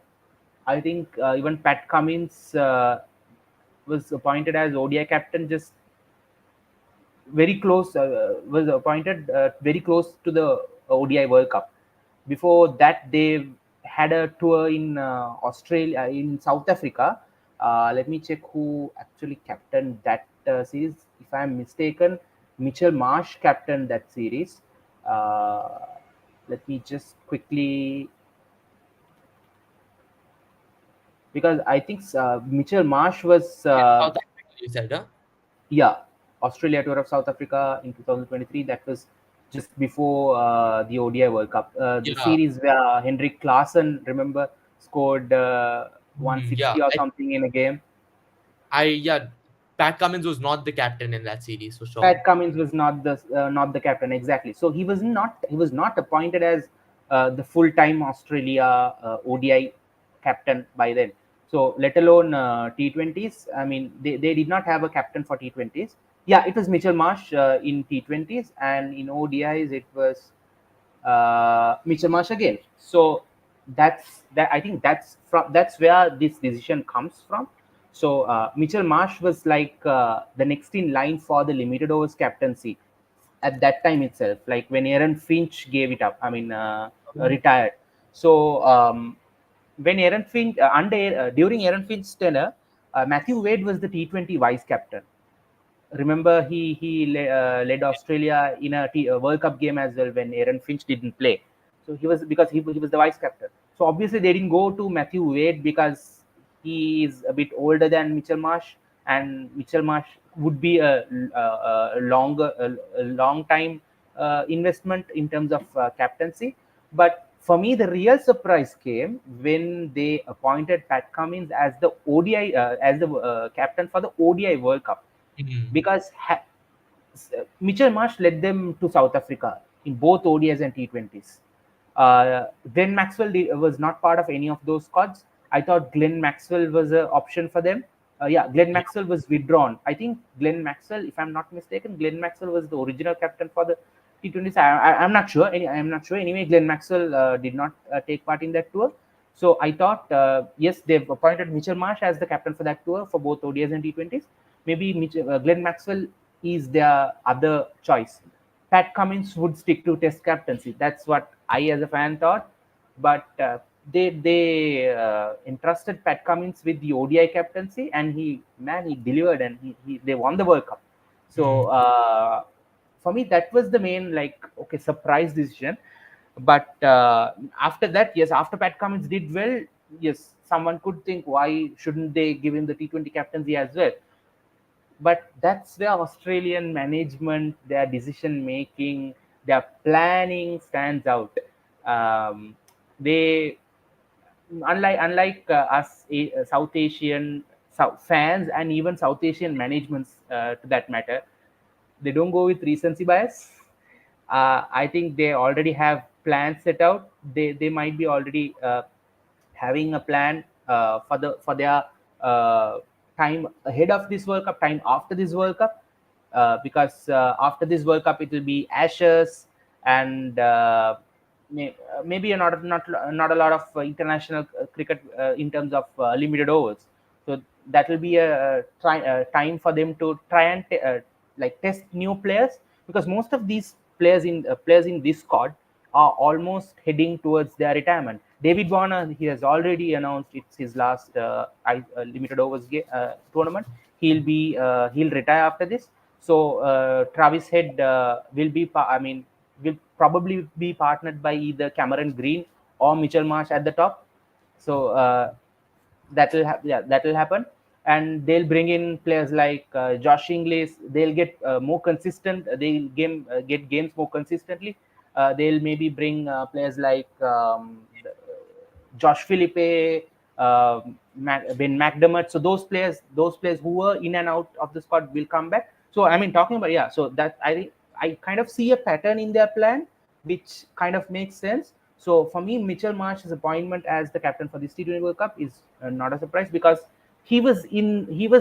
I think even Pat Cummins was appointed as ODI captain just very close, was appointed very close to the ODI World Cup. Before that, they had a tour in Australia, in South Africa. Let me check who actually captained that series. If I'm mistaken, Mitchell Marsh captained that series. Uh, Let me just quickly, because I think Mitchell Marsh was South Africa, you said, huh? yeah, Australia tour of South Africa in 2023. That was just before the ODI World Cup. The Yeah. series where Henrik Klaasen, remember, scored Yeah. 160 or something in a game. Yeah. Pat Cummins was not the captain in that series for sure. Pat Cummins was not the captain exactly. So he was not appointed as the full time Australia ODI captain by then. So let alone T20s. I mean, they did not have a captain for T20s. Yeah, it was Mitchell Marsh in T20s, and in ODIs it was Mitchell Marsh again. So I think that's where this decision comes from. So Mitchell Marsh was like the next in line for the limited overs captaincy at that time itself. Like when Aaron Finch gave it up, I mean retired. So when Aaron Finch during Aaron Finch's tenure, Matthew Wade was the T20 vice captain. Remember, he led Australia in a World Cup game as well when Aaron Finch didn't play. So he was, because he was the vice captain. So obviously they didn't go to Matthew Wade because he is a bit older than Mitchell Marsh, and Mitchell Marsh would be a long time investment in terms of captaincy. But for me, the real surprise came when they appointed Pat Cummins as the ODI as the captain for the ODI World Cup, Mhm. because Mitchell Marsh led them to South Africa in both ODIs and T20s. Glenn Maxwell was not part of any of those squads. I thought Glenn Maxwell was an option for them. Yeah, Glenn Yeah. Maxwell was withdrawn. I think Glenn Maxwell, if I'm not mistaken, Glenn Maxwell was the original captain for the T20s. I'm not sure. I'm not sure. Anyway, Glenn Maxwell did not take part in that tour. So I thought, yes, they've appointed Mitchell Marsh as the captain for that tour for both ODIs and T20s. Maybe Glenn Maxwell is their other choice. Pat Cummins would stick to Test captaincy. That's what I, as a fan, thought. But they entrusted Pat Cummins with the ODI captaincy, and he delivered, and they won the World Cup. So Mhm. for me, that was the main, like, okay, surprise decision. But after that, yes, after Pat Cummins did well, yes, someone could think, why shouldn't they give him the T20 captaincy as well? But that's where Australian management, their decision making, their planning stands out. They, unlike us, South Asian fans, and even South Asian managements, to that matter, they don't go with recency bias. I think they already have plans set out. They might be already having a plan for their uh, time ahead of this World Cup, time after this World Cup, because after this World Cup it will be Ashes, and maybe not a lot of international cricket in terms of limited overs. So that will be a time for them to try and like test new players, because most of these players in this squad are almost heading towards their retirement. David Warner, he has already announced it's his last limited overs tournament. He'll retire after this. So Travis Head will probably be partnered by either Cameron Green or Mitchell Marsh at the top. So Yeah, that will happen. And they'll bring in players like Josh Inglis. They'll get more consistent. They'll get games more consistently. They'll maybe bring players like Josh Philippe, Ben McDermott. So those players who were in and out of the squad will come back. So I mean, talking about, yeah. So that I think I kind of see a pattern in their plan, which kind of makes sense. So for me, Mitchell Marsh's appointment as the captain for this T20 World Cup is not a surprise, because he was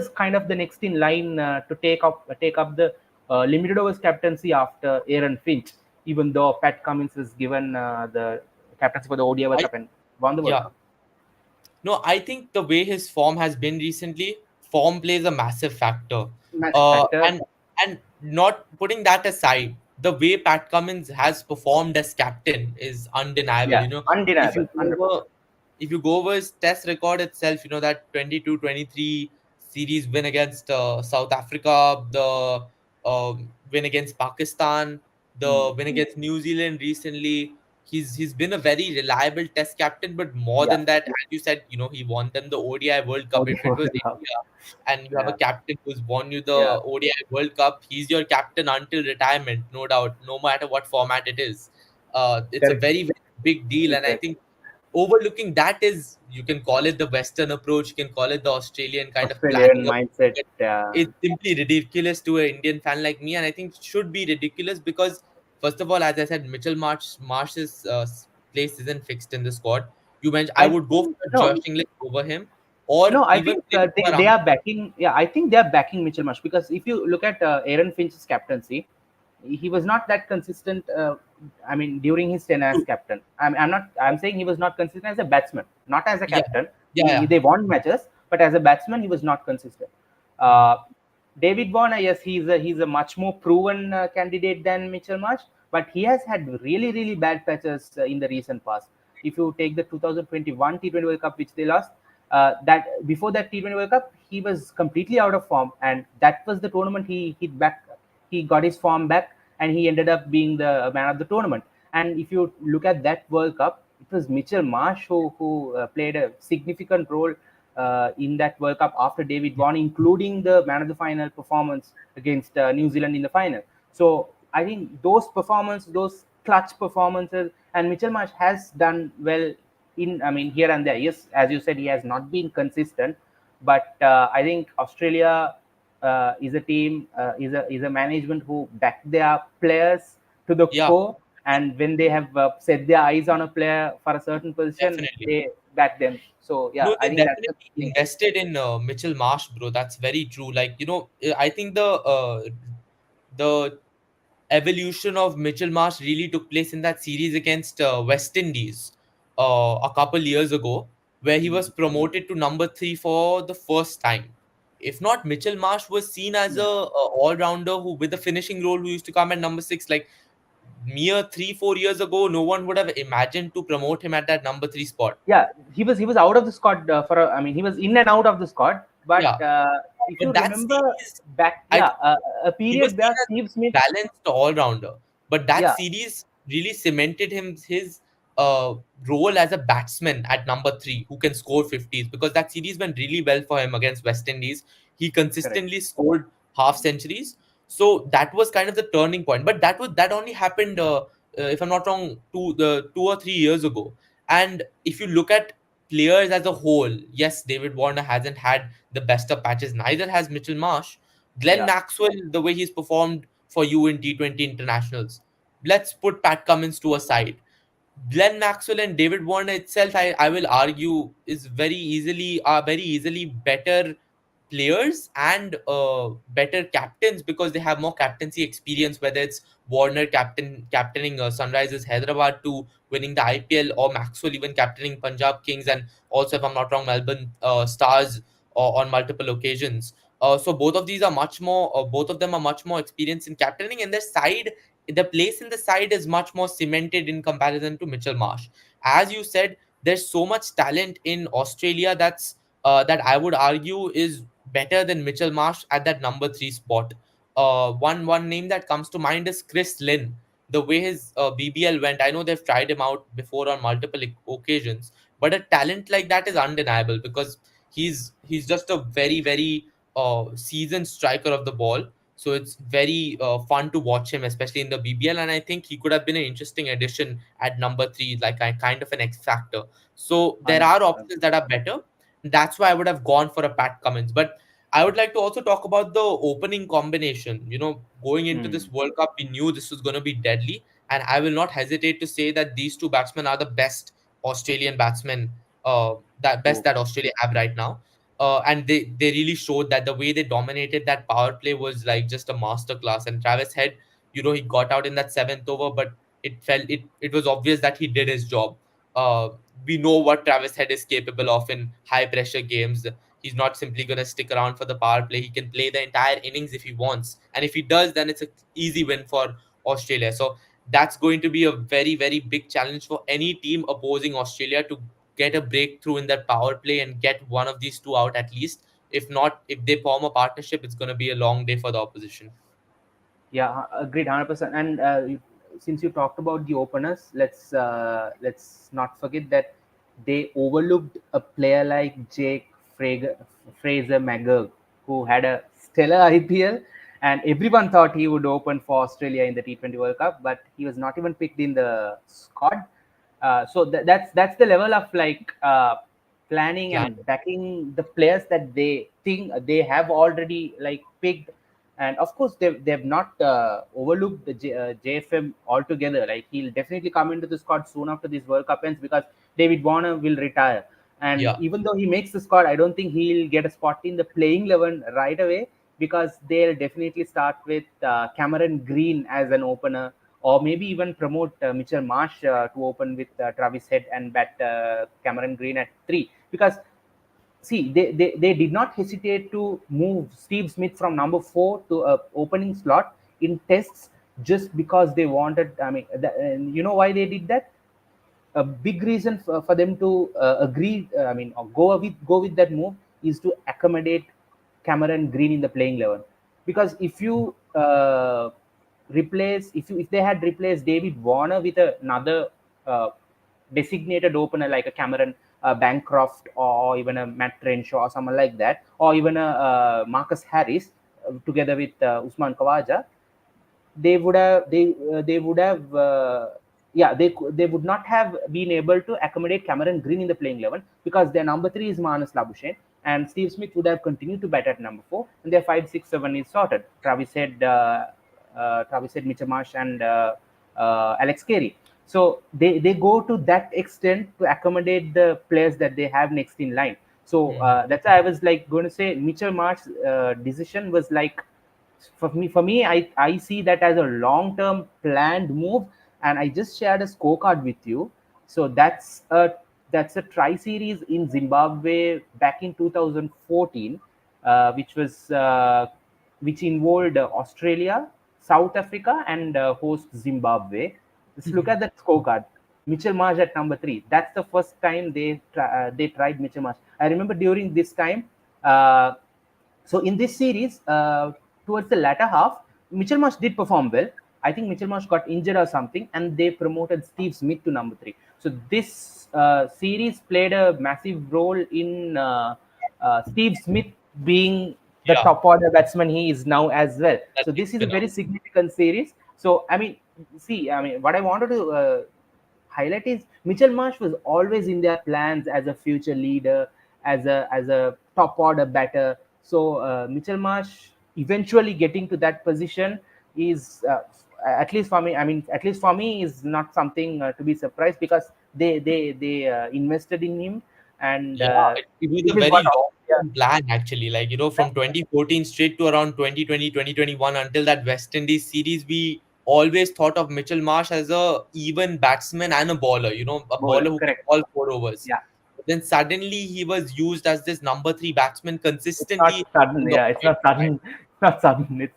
kind of the next in line to take up the limited overs captaincy after Aaron Finch, even though Pat Cummins was given the captaincy for the ODI World I Cup and won the World Yeah. Cup. No, I think the way his form has been recently, form plays a massive factor. Massive factor. And not putting that aside, the way Pat Cummins has performed as captain is undeniable. Yeah, If undeniable, you go over 100%. if you go over his test record itself, that 22-23 series win against South Africa, the win against Pakistan, Mm. the win against New Zealand recently. He's been a very reliable test captain, but more Yeah, than that, as you said, he won them the ODI World Cup. ODI If it was World Cup. India and you have a Yeah, captain who's won you the yeah, ODI World Cup, he's your captain until retirement, no doubt, no matter what format it is. It's a correct. very, very big deal, and I Exactly. think overlooking that is, you can call it the Western approach, you can call it the Australian kind of Australian planning mindset. approach. It's simply ridiculous to an Indian fan like me, and I think it should be ridiculous because, first of all, as I said, Marsh's place isn't fixed in the squad. You mentioned I I would go think for no. Josh English over him, or No, I even think they Aram. are backing. Yeah, I think they are backing Mitchell Marsh, because if you look at Aaron Finch's captaincy, he was not that consistent. I mean, during his tenure as captain, I'm not. I'm saying he was not consistent as a batsman, not as a Yeah, captain. yeah, yeah. They won matches, but as a batsman, he was not consistent. Mhm. Uh, David Warner, yes, he's a much more proven candidate than Mitchell Marsh, but he has had really really bad patches in the recent past. If you take the 2021 T20 World Cup, which they lost, that before that T20 World Cup, he was completely out of form, and that was the tournament he got his form back, and he ended up being the man of the tournament. And if you look at that World Cup, it was Mitchell Marsh who played a significant role in that World Cup after David Vaughan, including the man of the final performance against New Zealand in the final. So I think those clutch performances, and Mitchell Marsh has done well in, I mean, here and there. Yes, as you said, he has not been consistent, but I think Australia is a team, is a management who back their players to the Yeah, core, and when they have set their eyes on a player for a certain position, definitely. they back them. So yeah, No, I they think that's the definitely thing. invested in Mitchell Marsh, bro. That's very true. Like, I think the evolution of Mitchell Marsh really took place in that series against West Indies a couple years ago, where he was promoted to number three for the first time. If not, Mitchell Marsh was seen as a all rounder who, with a finishing role, who used to come at number six. Like mere 3 4 years ago, no one would have imagined to promote him at that number three spot. Yeah, he was out of the squad I mean, he was in and out of the squad, but Yeah, if you but that remember series, back, I yeah, a he was period seen where as Steve Smith, balanced all rounder. But that yeah, series really cemented his uh, role as a batsman at number three who can score 50s, because that series went really well for him against West Indies. He correct, consistently scored half centuries. So that was kind of the turning point. But that only happened, if I'm not wrong, 2 or 3 years ago. And if you look at players as a whole, yes, David Warner hasn't had the best of patches. Neither has Mitchell Marsh. Glenn yeah, Maxwell, the way he's performed for you in T20 internationals. Let's put Pat Cummins to a side. Glenn Maxwell and David Warner itself, I will argue, is very easily better players and better captains because they have more captaincy experience. Whether it's Warner captaining Sunrisers Hyderabad to winning the IPL, or Maxwell even captaining Punjab Kings, and also, if I'm not wrong, Melbourne Stars on multiple occasions. So both of them are much more experienced in captaining, and their side, the place in the side is much more cemented in comparison to Mitchell Marsh. As you said, there's so much talent in Australia that I would argue is better than Mitchell Marsh at that number three spot. One name that comes to mind is Chris Lynn. The way his BBL went, I know they've tried him out before on multiple occasions, but a talent like that is undeniable because He's just a very seasoned striker of the ball. So it's very fun to watch him, especially in the BBL. And I think he could have been an interesting addition at number three, like a kind of an X factor. So there And are options that are better. That's why I would have gone for a Pat Cummins. But I would like to also talk about the opening combination. Going into hmm. this World Cup, we knew this was going to be deadly, and I will not hesitate to say that these two batsmen are the best Australian batsmen, that best True. that Australia have right now. And they really showed that the way they dominated that power play was like just a masterclass. And Travis Head, he got out in that seventh over, but it was obvious that he did his job. Uh, we know what Travis Head is capable of in high pressure games. He's not simply going to stick around for the power play. He can play the entire innings if he wants, and if he does, then it's an easy win for Australia. So that's going to be a very big challenge for any team opposing Australia to get a breakthrough in that power play and get one of these two out at least. If not, if they form a partnership, it's going to be a long day for the opposition. Yeah, agreed, 100%. And since you talked about the openers, let's not forget that they overlooked a player like Fraser McGurk, who had a stellar IPL, and everyone thought he would open for Australia in the T20 World Cup, but he was not even picked in the squad. So that's the level of like planning Plan. and backing the players that they think they have already like picked. And of course they've not overlooked the JFM altogether. Like he'll definitely come into the squad soon after this World Cup ends, because David Warner will retire. And Yeah. even though he makes the squad, I don't think he'll get a spot in the playing 11 right away, because they'll definitely start with Cameron Green as an opener, or maybe even promote Mitchell Marsh to open with Travis Head and bat Cameron Green at three. Because see, they did not hesitate to move Steve Smith from number four to a opening slot in tests, just because they wanted. I mean, and you know why they did that? A big reason for them to agree, I mean, or go with that move, is to accommodate Cameron Green in the playing 11. Because if you if they had replaced David Warner with another uh, designated opener like a Cameron Bancroft, or even a Matt Renshaw or someone like that, or even a Marcus Harris together with Usman Khawaja, they would have yeah, they would not have been able to accommodate Cameron Green in the playing 11, because their number three is Manas Labuschagne, and Steve Smith would have continued to bat at number four, and their 5, 6, 7 is sorted. Travis said Mitchell Marsh and Alex Carey. So they go to that extent to accommodate the players that they have next in line. So Mhm. that's why I was like going to say Mitchell Marsh's decision was like, for me, I see that as a long term planned move. And I just shared a scorecard with you. So that's a tri series in Zimbabwe back in 2014, which was which involved Australia, South Africa, and host Zimbabwe. Just look at that scorecard. Mitchell Marsh at number three. That's the first time they tried Mitchell Marsh. I remember during this time. So in this series, towards the latter half, Mitchell Marsh did perform well. I think Mitchell Marsh got injured or something, and they promoted Steve Smith to number three. So this series played a massive role in Steve Smith being the Yeah, top order batsman he is now as well. that So he's this is a been very out. significant series. So I mean, see, I mean, what I wanted to highlight is Mitchell Marsh was always in their plans as a future leader, as a top order batter. So Mitchell Marsh eventually getting to that position is, at least for me. I mean, at least for me, is not something to be surprised, because they invested in him, and Yeah, it was this a is what. very long Yeah, term plan actually. Like, from 2014 straight to around 2020, 2021, until that West Indies series, we always thought of Mitchell Marsh as a even batsman and a bowler, a bowler, bowler who can correct. bowl 4 overs. Yeah, But then suddenly he was used as this number three batsman it's consistently not sudden. in the Yeah, it's not operating side. sudden. It's not sudden.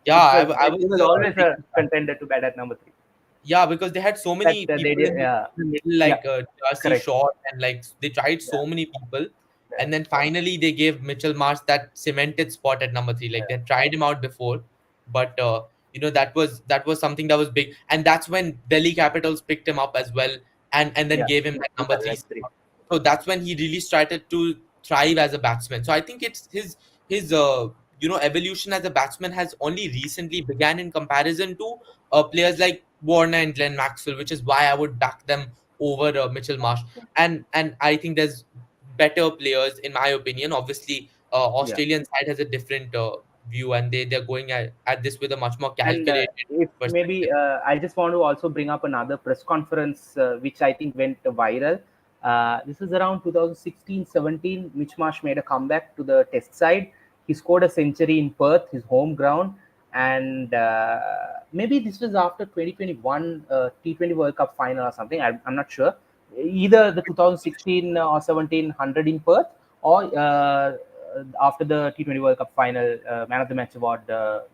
Yeah, I was It was always a contender to bat at number three. yeah, because they had so That many they people did. in the middle, Yeah, like Darcy correct. Short, and like they tried Yeah, so many people, yeah, and then finally they gave Mitchell Marsh that cemented spot at number three. Like yeah, they tried him out before, but that was something that was big, and that's when Delhi Capitals picked him up as well, and then yeah. gave him that number three That's three. spot. So that's when he really started to thrive as a batsman. So I think it's his evolution as a batsman has only recently began in comparison to players like Warner and Glenn Maxwell, which is why I would back them over Mitchell Marsh. And I think there's better players in my opinion. Obviously, Yeah. Australian side has a different view, and they're going at this with a much more And calculated if maybe perspective. I just want to also bring up another press conference which I think went viral. This is around 2016-17. Mitch Marsh made a comeback to the test side. He scored a century in Perth, his home ground. And maybe this was after 2021 T20 World Cup final or something. I'm not sure. Either the 2016 or 17 100 in Perth, or after the T20 World Cup final, Man of the Match award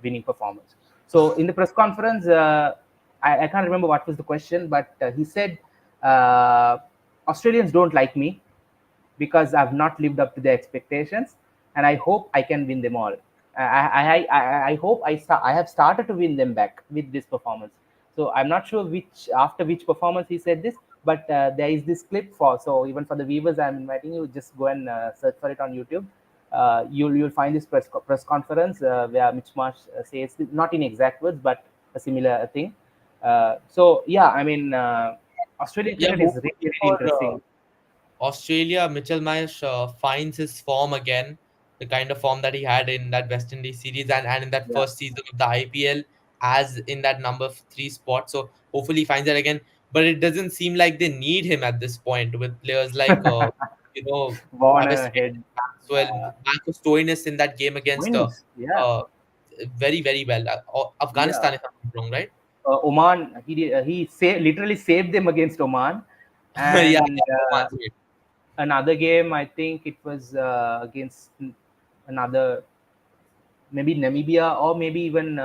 winning performance. So in the press conference, I can't remember what was the question, but he said, Australians don't like me because I've not lived up to their expectations, and I hope I can win them all. I hope I have started to win them back with this performance. So I'm not sure which after which performance he said this, but there is this clip for. So even for the viewers, I'm inviting you, just go and search for it on YouTube. You'll find this press conference where Mitch Marsh says, not in exact words, but a similar thing. So yeah, I mean, Australian Yeah, cricket is really hopefully really for interesting. Australia, Mitchell Marsh finds his form again, the kind of form that he had in that West Indies series and in that Yeah. first season of the IPL, as in that number 3 spot. So hopefully he finds that again. But it doesn't seem like they need him at this point with players like Travis Warner, Head, Head, Maxwell, Marcus Stoinis in that game against Stoinis, yeah, uh, very very well. Afghanistan, yeah. if I'm not wrong, right? Oman, literally saved them against Oman, Yeah, yeah, and Oman's great. another game I think it was against another, maybe Namibia, or maybe even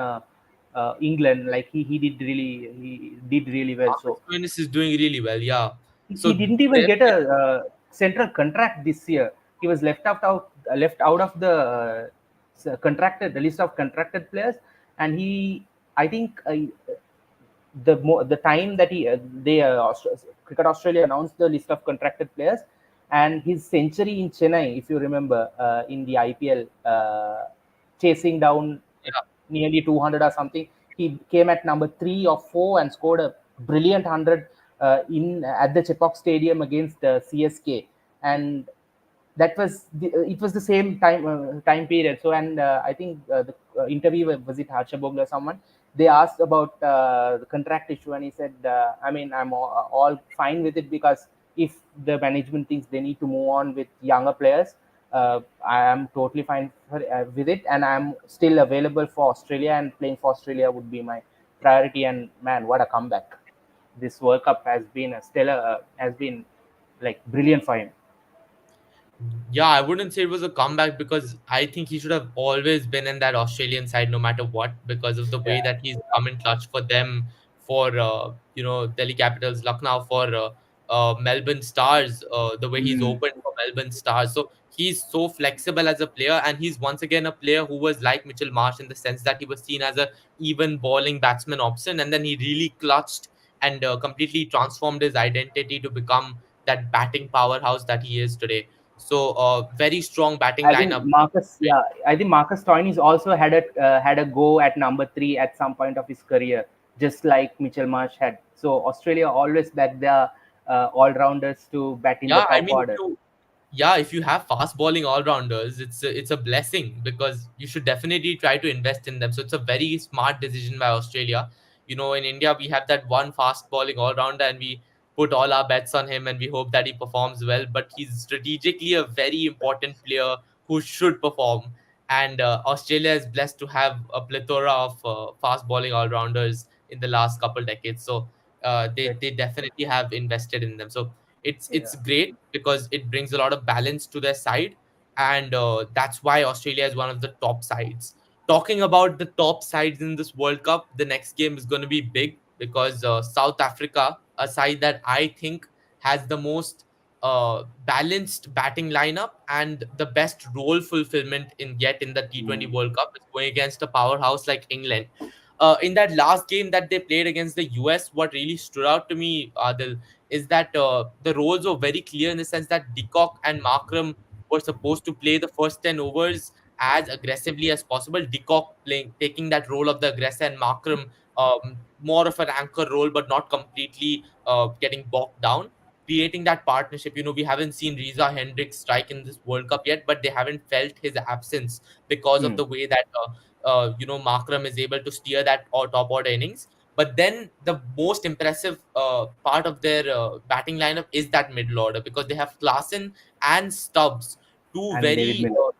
England. Like he did really well. Marcus So Stoinis is doing really well. Yeah. he So didn't even there, get a central contract this year. He was left out of the contracted the list of contracted players, and he I think the time that Cricket Australia announced the list of contracted players, and his century in Chennai, if you remember, in the IPL, chasing down yeah. nearly 200 or something, he came at number 3 or 4 and scored a brilliant 100 in at the Chepauk Stadium against CSK, and it was the same time period. So, and I think the interview, was it Harsha Bogle or someone, they asked about the contract issue, and he said, I mean, I'm all fine with it, because if the management thinks they need to move on with younger players, I am totally fine with it, and I'm still available for Australia, and playing for Australia would be my priority. And man, what a comeback! This World Cup has been a stellar, has been like brilliant for him. Yeah, I wouldn't say it was a comeback because I think he should have always been in that Australian side no matter what, because of the way Yeah. that he's come in clutch for them, for Delhi Capitals, Lucknow, for Melbourne Stars, the way he's Mm. opened for Melbourne Stars. So he's so flexible as a player, and he's once again a player who was like Mitchell Marsh in the sense that he was seen as a even bowling batsman option, and then he really clutched and completely transformed his identity to become that batting powerhouse that he is today. So, very strong batting I think lineup. Marcus, yeah, I think Marcus Stoinis also had a go at number 3 at some point of his career, just like Mitchell Marsh had. So Australia always back their all rounders to bat in the Yeah, I top mean, order. if you have fast bowling all rounders, it's a blessing because you should definitely try to invest in them. So it's a very smart decision by Australia. In India we have that one fast bowling all rounder, and we put all our bets on him and we hope that he performs well. But he's strategically a very important player who should perform. And Australia is blessed to have a plethora of fast bowling all rounders in the last couple decades. So they Correct. definitely have invested in them. So it's Yeah. great because it brings a lot of balance to their side, and that's why Australia is one of the top sides. Talking about the top sides in this World Cup, the next game is going to be big because South Africa, a side that I think has the most balanced batting lineup and the best role fulfillment in the T20 Mm. World Cup, is going against a powerhouse like England. In that last game that they played against the US, what really stood out to me, Adil, is that the roles were very clear in the sense that Decock and Markram were supposed to play the first 10 overs as aggressively as possible. Decock playing, taking that role of the aggressor, and Markram more of an anchor role, but not completely getting bogged down. Creating that partnership, we haven't seen Riza Hendricks strike in this World Cup yet, but they haven't felt his absence because of Hmm. the way that Markram is able to steer that top order innings. But then the most impressive part of their batting lineup is that middle order, because they have Klaasen and Stubbs, two And David very Miller.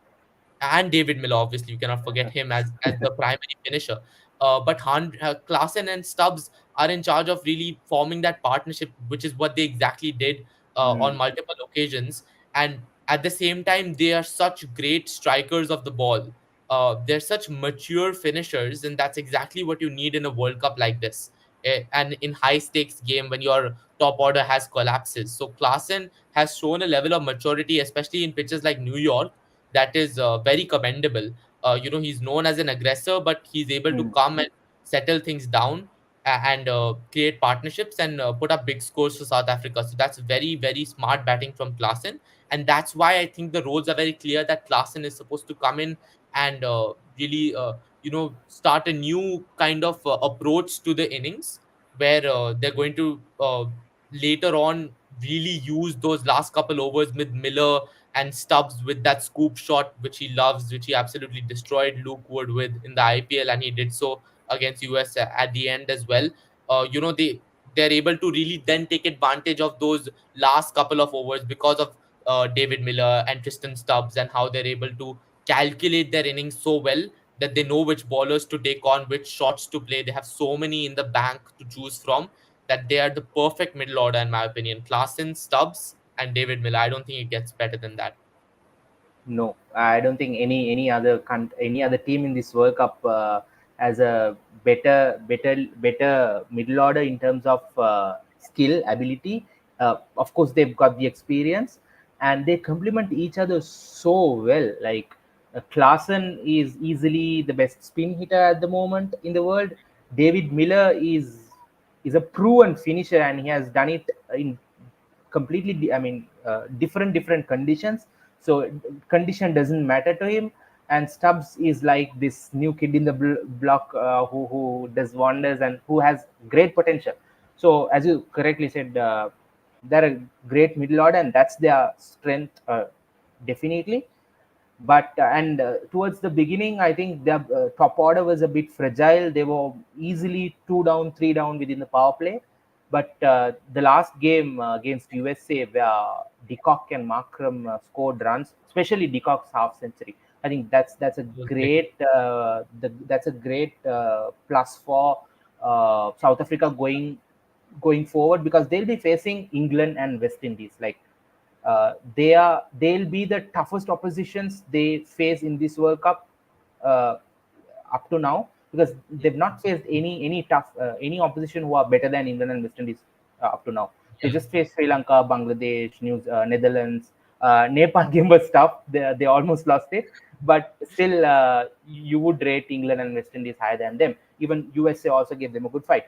and David Miller. Obviously, you cannot forget him as the primary finisher. But Klaasen and Stubbs are in charge of really forming that partnership, which is what they exactly did on Hmm. multiple occasions. And at the same time, they are such great strikers of the ball. They're such mature finishers, and that's exactly what you need in a World Cup like this. And in high stakes game when your top order has collapses. So Klaasen has shown a level of maturity, especially in pitches like New York, that is very commendable. He's known as an aggressor, but he's able to Hmm. come and settle things down and create partnerships and put up big scores for South Africa. So that's very, very smart batting from Klaasen. And that's why I think the roles are very clear that Klaasen is supposed to come in and really, start a new kind of approach to the innings where they're going to later on really use those last couple overs with Miller and Stubbs with that scoop shot, which he loves, which he absolutely destroyed Luke Wood with in the IPL, and he did so against US at the end as well. They're able to really then take advantage of those last couple of overs because of David Miller and Tristan Stubbs, and how they're able to calculate their innings so well that they know which bowlers to take on, which shots to play. They have so many in the bank to choose from that they are the perfect middle order, in my opinion. Klaasen, Stubbs, and David Miller. I don't think it gets better than that. No, I don't think any other team in this World Cup has a better middle order in terms of skill ability. Of course, they've got the experience, and they complement each other so well. Like Klaasen is easily the best spin hitter at the moment in the world. David Miller is a proven finisher, and he has done it in completely different conditions. So condition doesn't matter to him. And Stubbs is like this new kid in the block, who does wonders and who has great potential. So as you correctly said, they're a great middle order, and that's their strength, definitely. But and towards the beginning, I think their top order was a bit fragile. They were easily two down, three down within the power play. But the last game against USA, where Decock and Markram scored runs, especially Decock's half century, I think that's a It was big. great that's a great plus for South Africa going forward, because they'll be facing England and West Indies. Like they'll be the toughest oppositions they face in this World Cup, uh, up to now, because they've not faced any opposition who are better than England and West Indies up to now. They Yeah. just faced Sri Lanka, Bangladesh, Netherlands. Nepal game was tough. They almost lost it, but still, you would rate England and West Indies higher than them. Even USA also gave them a good fight.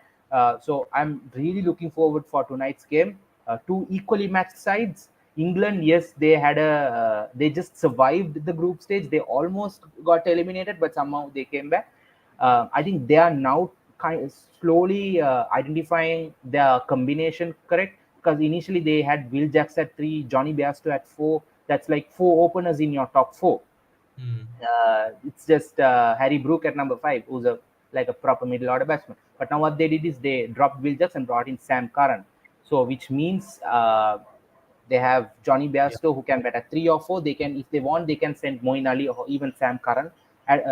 So I'm really looking forward for tonight's game. Two equally matched sides. England, yes, they just survived the group stage. They almost got eliminated, but somehow they came back. I think they are now kind of slowly identifying their combination correct, because initially they had Will Jacks at three, Johnny Bairstow at four. That's like four openers in your top four. Hmm. It's just Harry Brook at number five, who's a like a proper middle order batsman. But now what they did is they dropped Will Jacks and brought in Sam Curran. So which means they have Johnny Yeah. Bairstow who can bat at three or four. They can, if they want, they can send Moeen Ali or even Sam Curran at,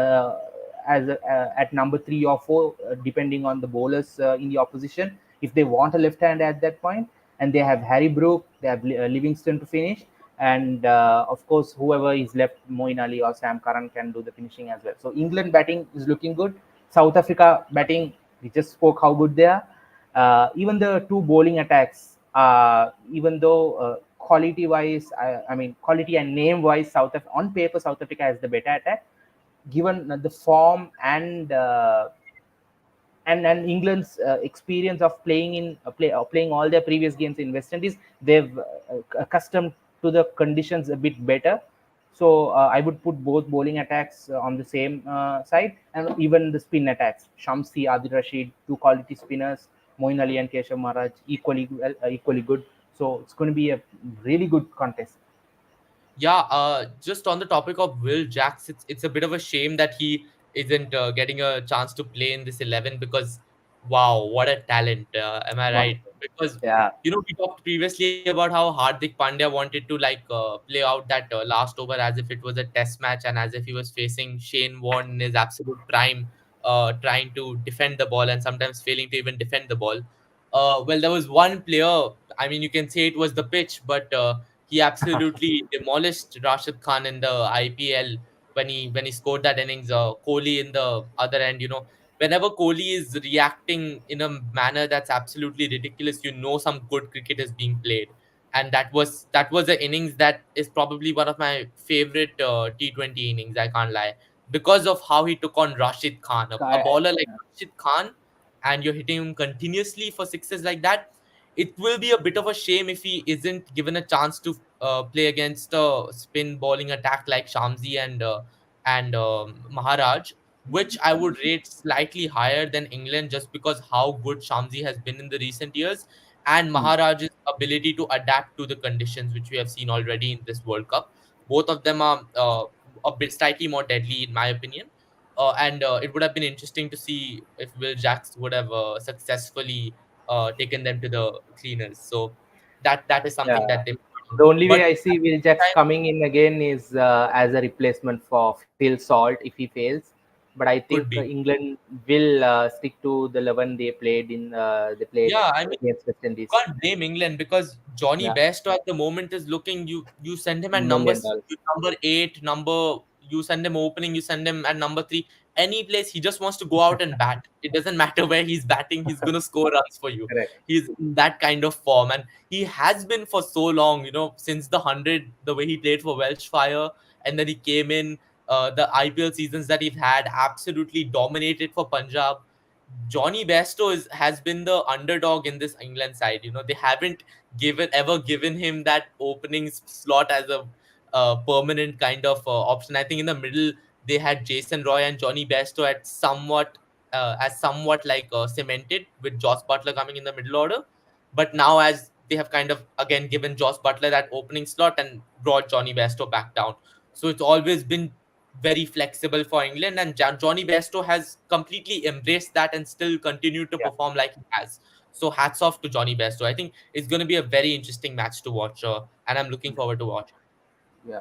at number three or four, depending on the bowlers in the opposition. If they want a left hand at that point, and they have Harry Brook, they have Livingston to finish, and of course, whoever is left, Moeen Ali or Sam Curran can do the finishing as well. So England batting is looking good. South Africa batting, we just spoke how good they are. Even the two bowling attacks, even though quality wise, I mean quality and name wise, on paper South Africa has the better attack. Given the form and England's experience of playing all their previous games in West Indies, they've accustomed to the conditions a bit better. So I would put both bowling attacks on the same side, and even the spin attacks. Shamsi, Adil Rashid, two quality spinners. Moin Ali and Keshav Maharaj equally well, equally good. So it's going to be a really good contest. Yeah, just on the topic of Will Jacks, it's a bit of a shame that he isn't getting a chance to play in this 11 because, wow, what a talent! Am I Wow. right? Because Yeah. we talked previously about how Hardik Pandya wanted to play out that last over as if it was a test match and as if he was facing Shane Warne in his absolute prime, trying to defend the ball and sometimes failing to even defend the ball. Well, there was one player. I mean, you can say it was the pitch, but he absolutely demolished Rashid Khan in the IPL when he scored that innings. Kohli in the other end, whenever Kohli is reacting in a manner that's absolutely ridiculous, some good cricket is being played, and that was an innings that is probably one of my favorite T20 innings. I can't lie because of how he took on Rashid Khan, a I, bowler like Rashid Khan, and you're hitting him continuously for sixes like that. It will be a bit of a shame if he isn't given a chance to play against a spin bowling attack like Shamsi and Maharaj, which I would rate slightly higher than England just because how good Shamsi has been in the recent years and hmm. Maharaj's ability to adapt to the conditions which we have seen already in this World Cup. Both of them are a bit slightly more deadly in my opinion. And it would have been interesting to see if Will Jacks would have successfully taken them to the cleaners. So that is something Yeah. that they. The only way But I see Will Jacks coming in again is as a replacement for Phil Salt if he fails. But I think could be. England will stick to the 11 they played Yeah, I mean, against West you Indies. can't blame England because Johnny Yeah, Bairstow at the moment is looking. You send him at $1 million. number eight, you send him opening, you send him at number three. Any place he just wants to go out and bat. It doesn't matter where he's batting, he's gonna score runs for you. Correct. He's in that kind of form, and he has been for so long. Since the 100, the way he played for Welsh Fire, and then he came in. The IPL seasons that he's had absolutely dominated for Punjab. Johnny Bairstow has been the underdog in this England side. They haven't given him that opening slot as a permanent kind of option. I think in the middle they had Jason Roy and Johnny Bairstow at somewhat like cemented with Joss Butler coming in the middle order. But now as they have kind of again given Joss Butler that opening slot and brought Johnny Bairstow back down. So it's always been very flexible for England, and Johnny Bairstow has completely embraced that and still continued to Yeah, perform like he has. So hats off to Johnny Bairstow. I think it's going to be a very interesting match to watch, and I'm looking forward to watching. yeah.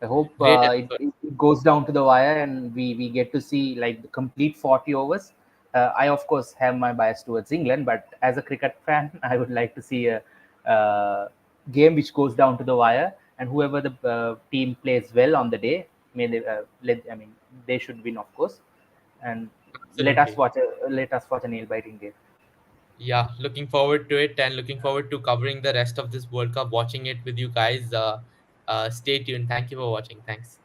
I hope Great it goes down to the wire and we get to see like the complete 40 overs. I of course have my bias towards England, but as a cricket fan, I would like to see a game which goes down to the wire, and whoever the team plays well on the day, I mean, they should win, of course. And absolutely. let us watch a nail biting game. Yeah, looking forward to it and looking forward to covering the rest of this World Cup, watching it with you guys. Stay tuned. Thank you for watching. Thanks.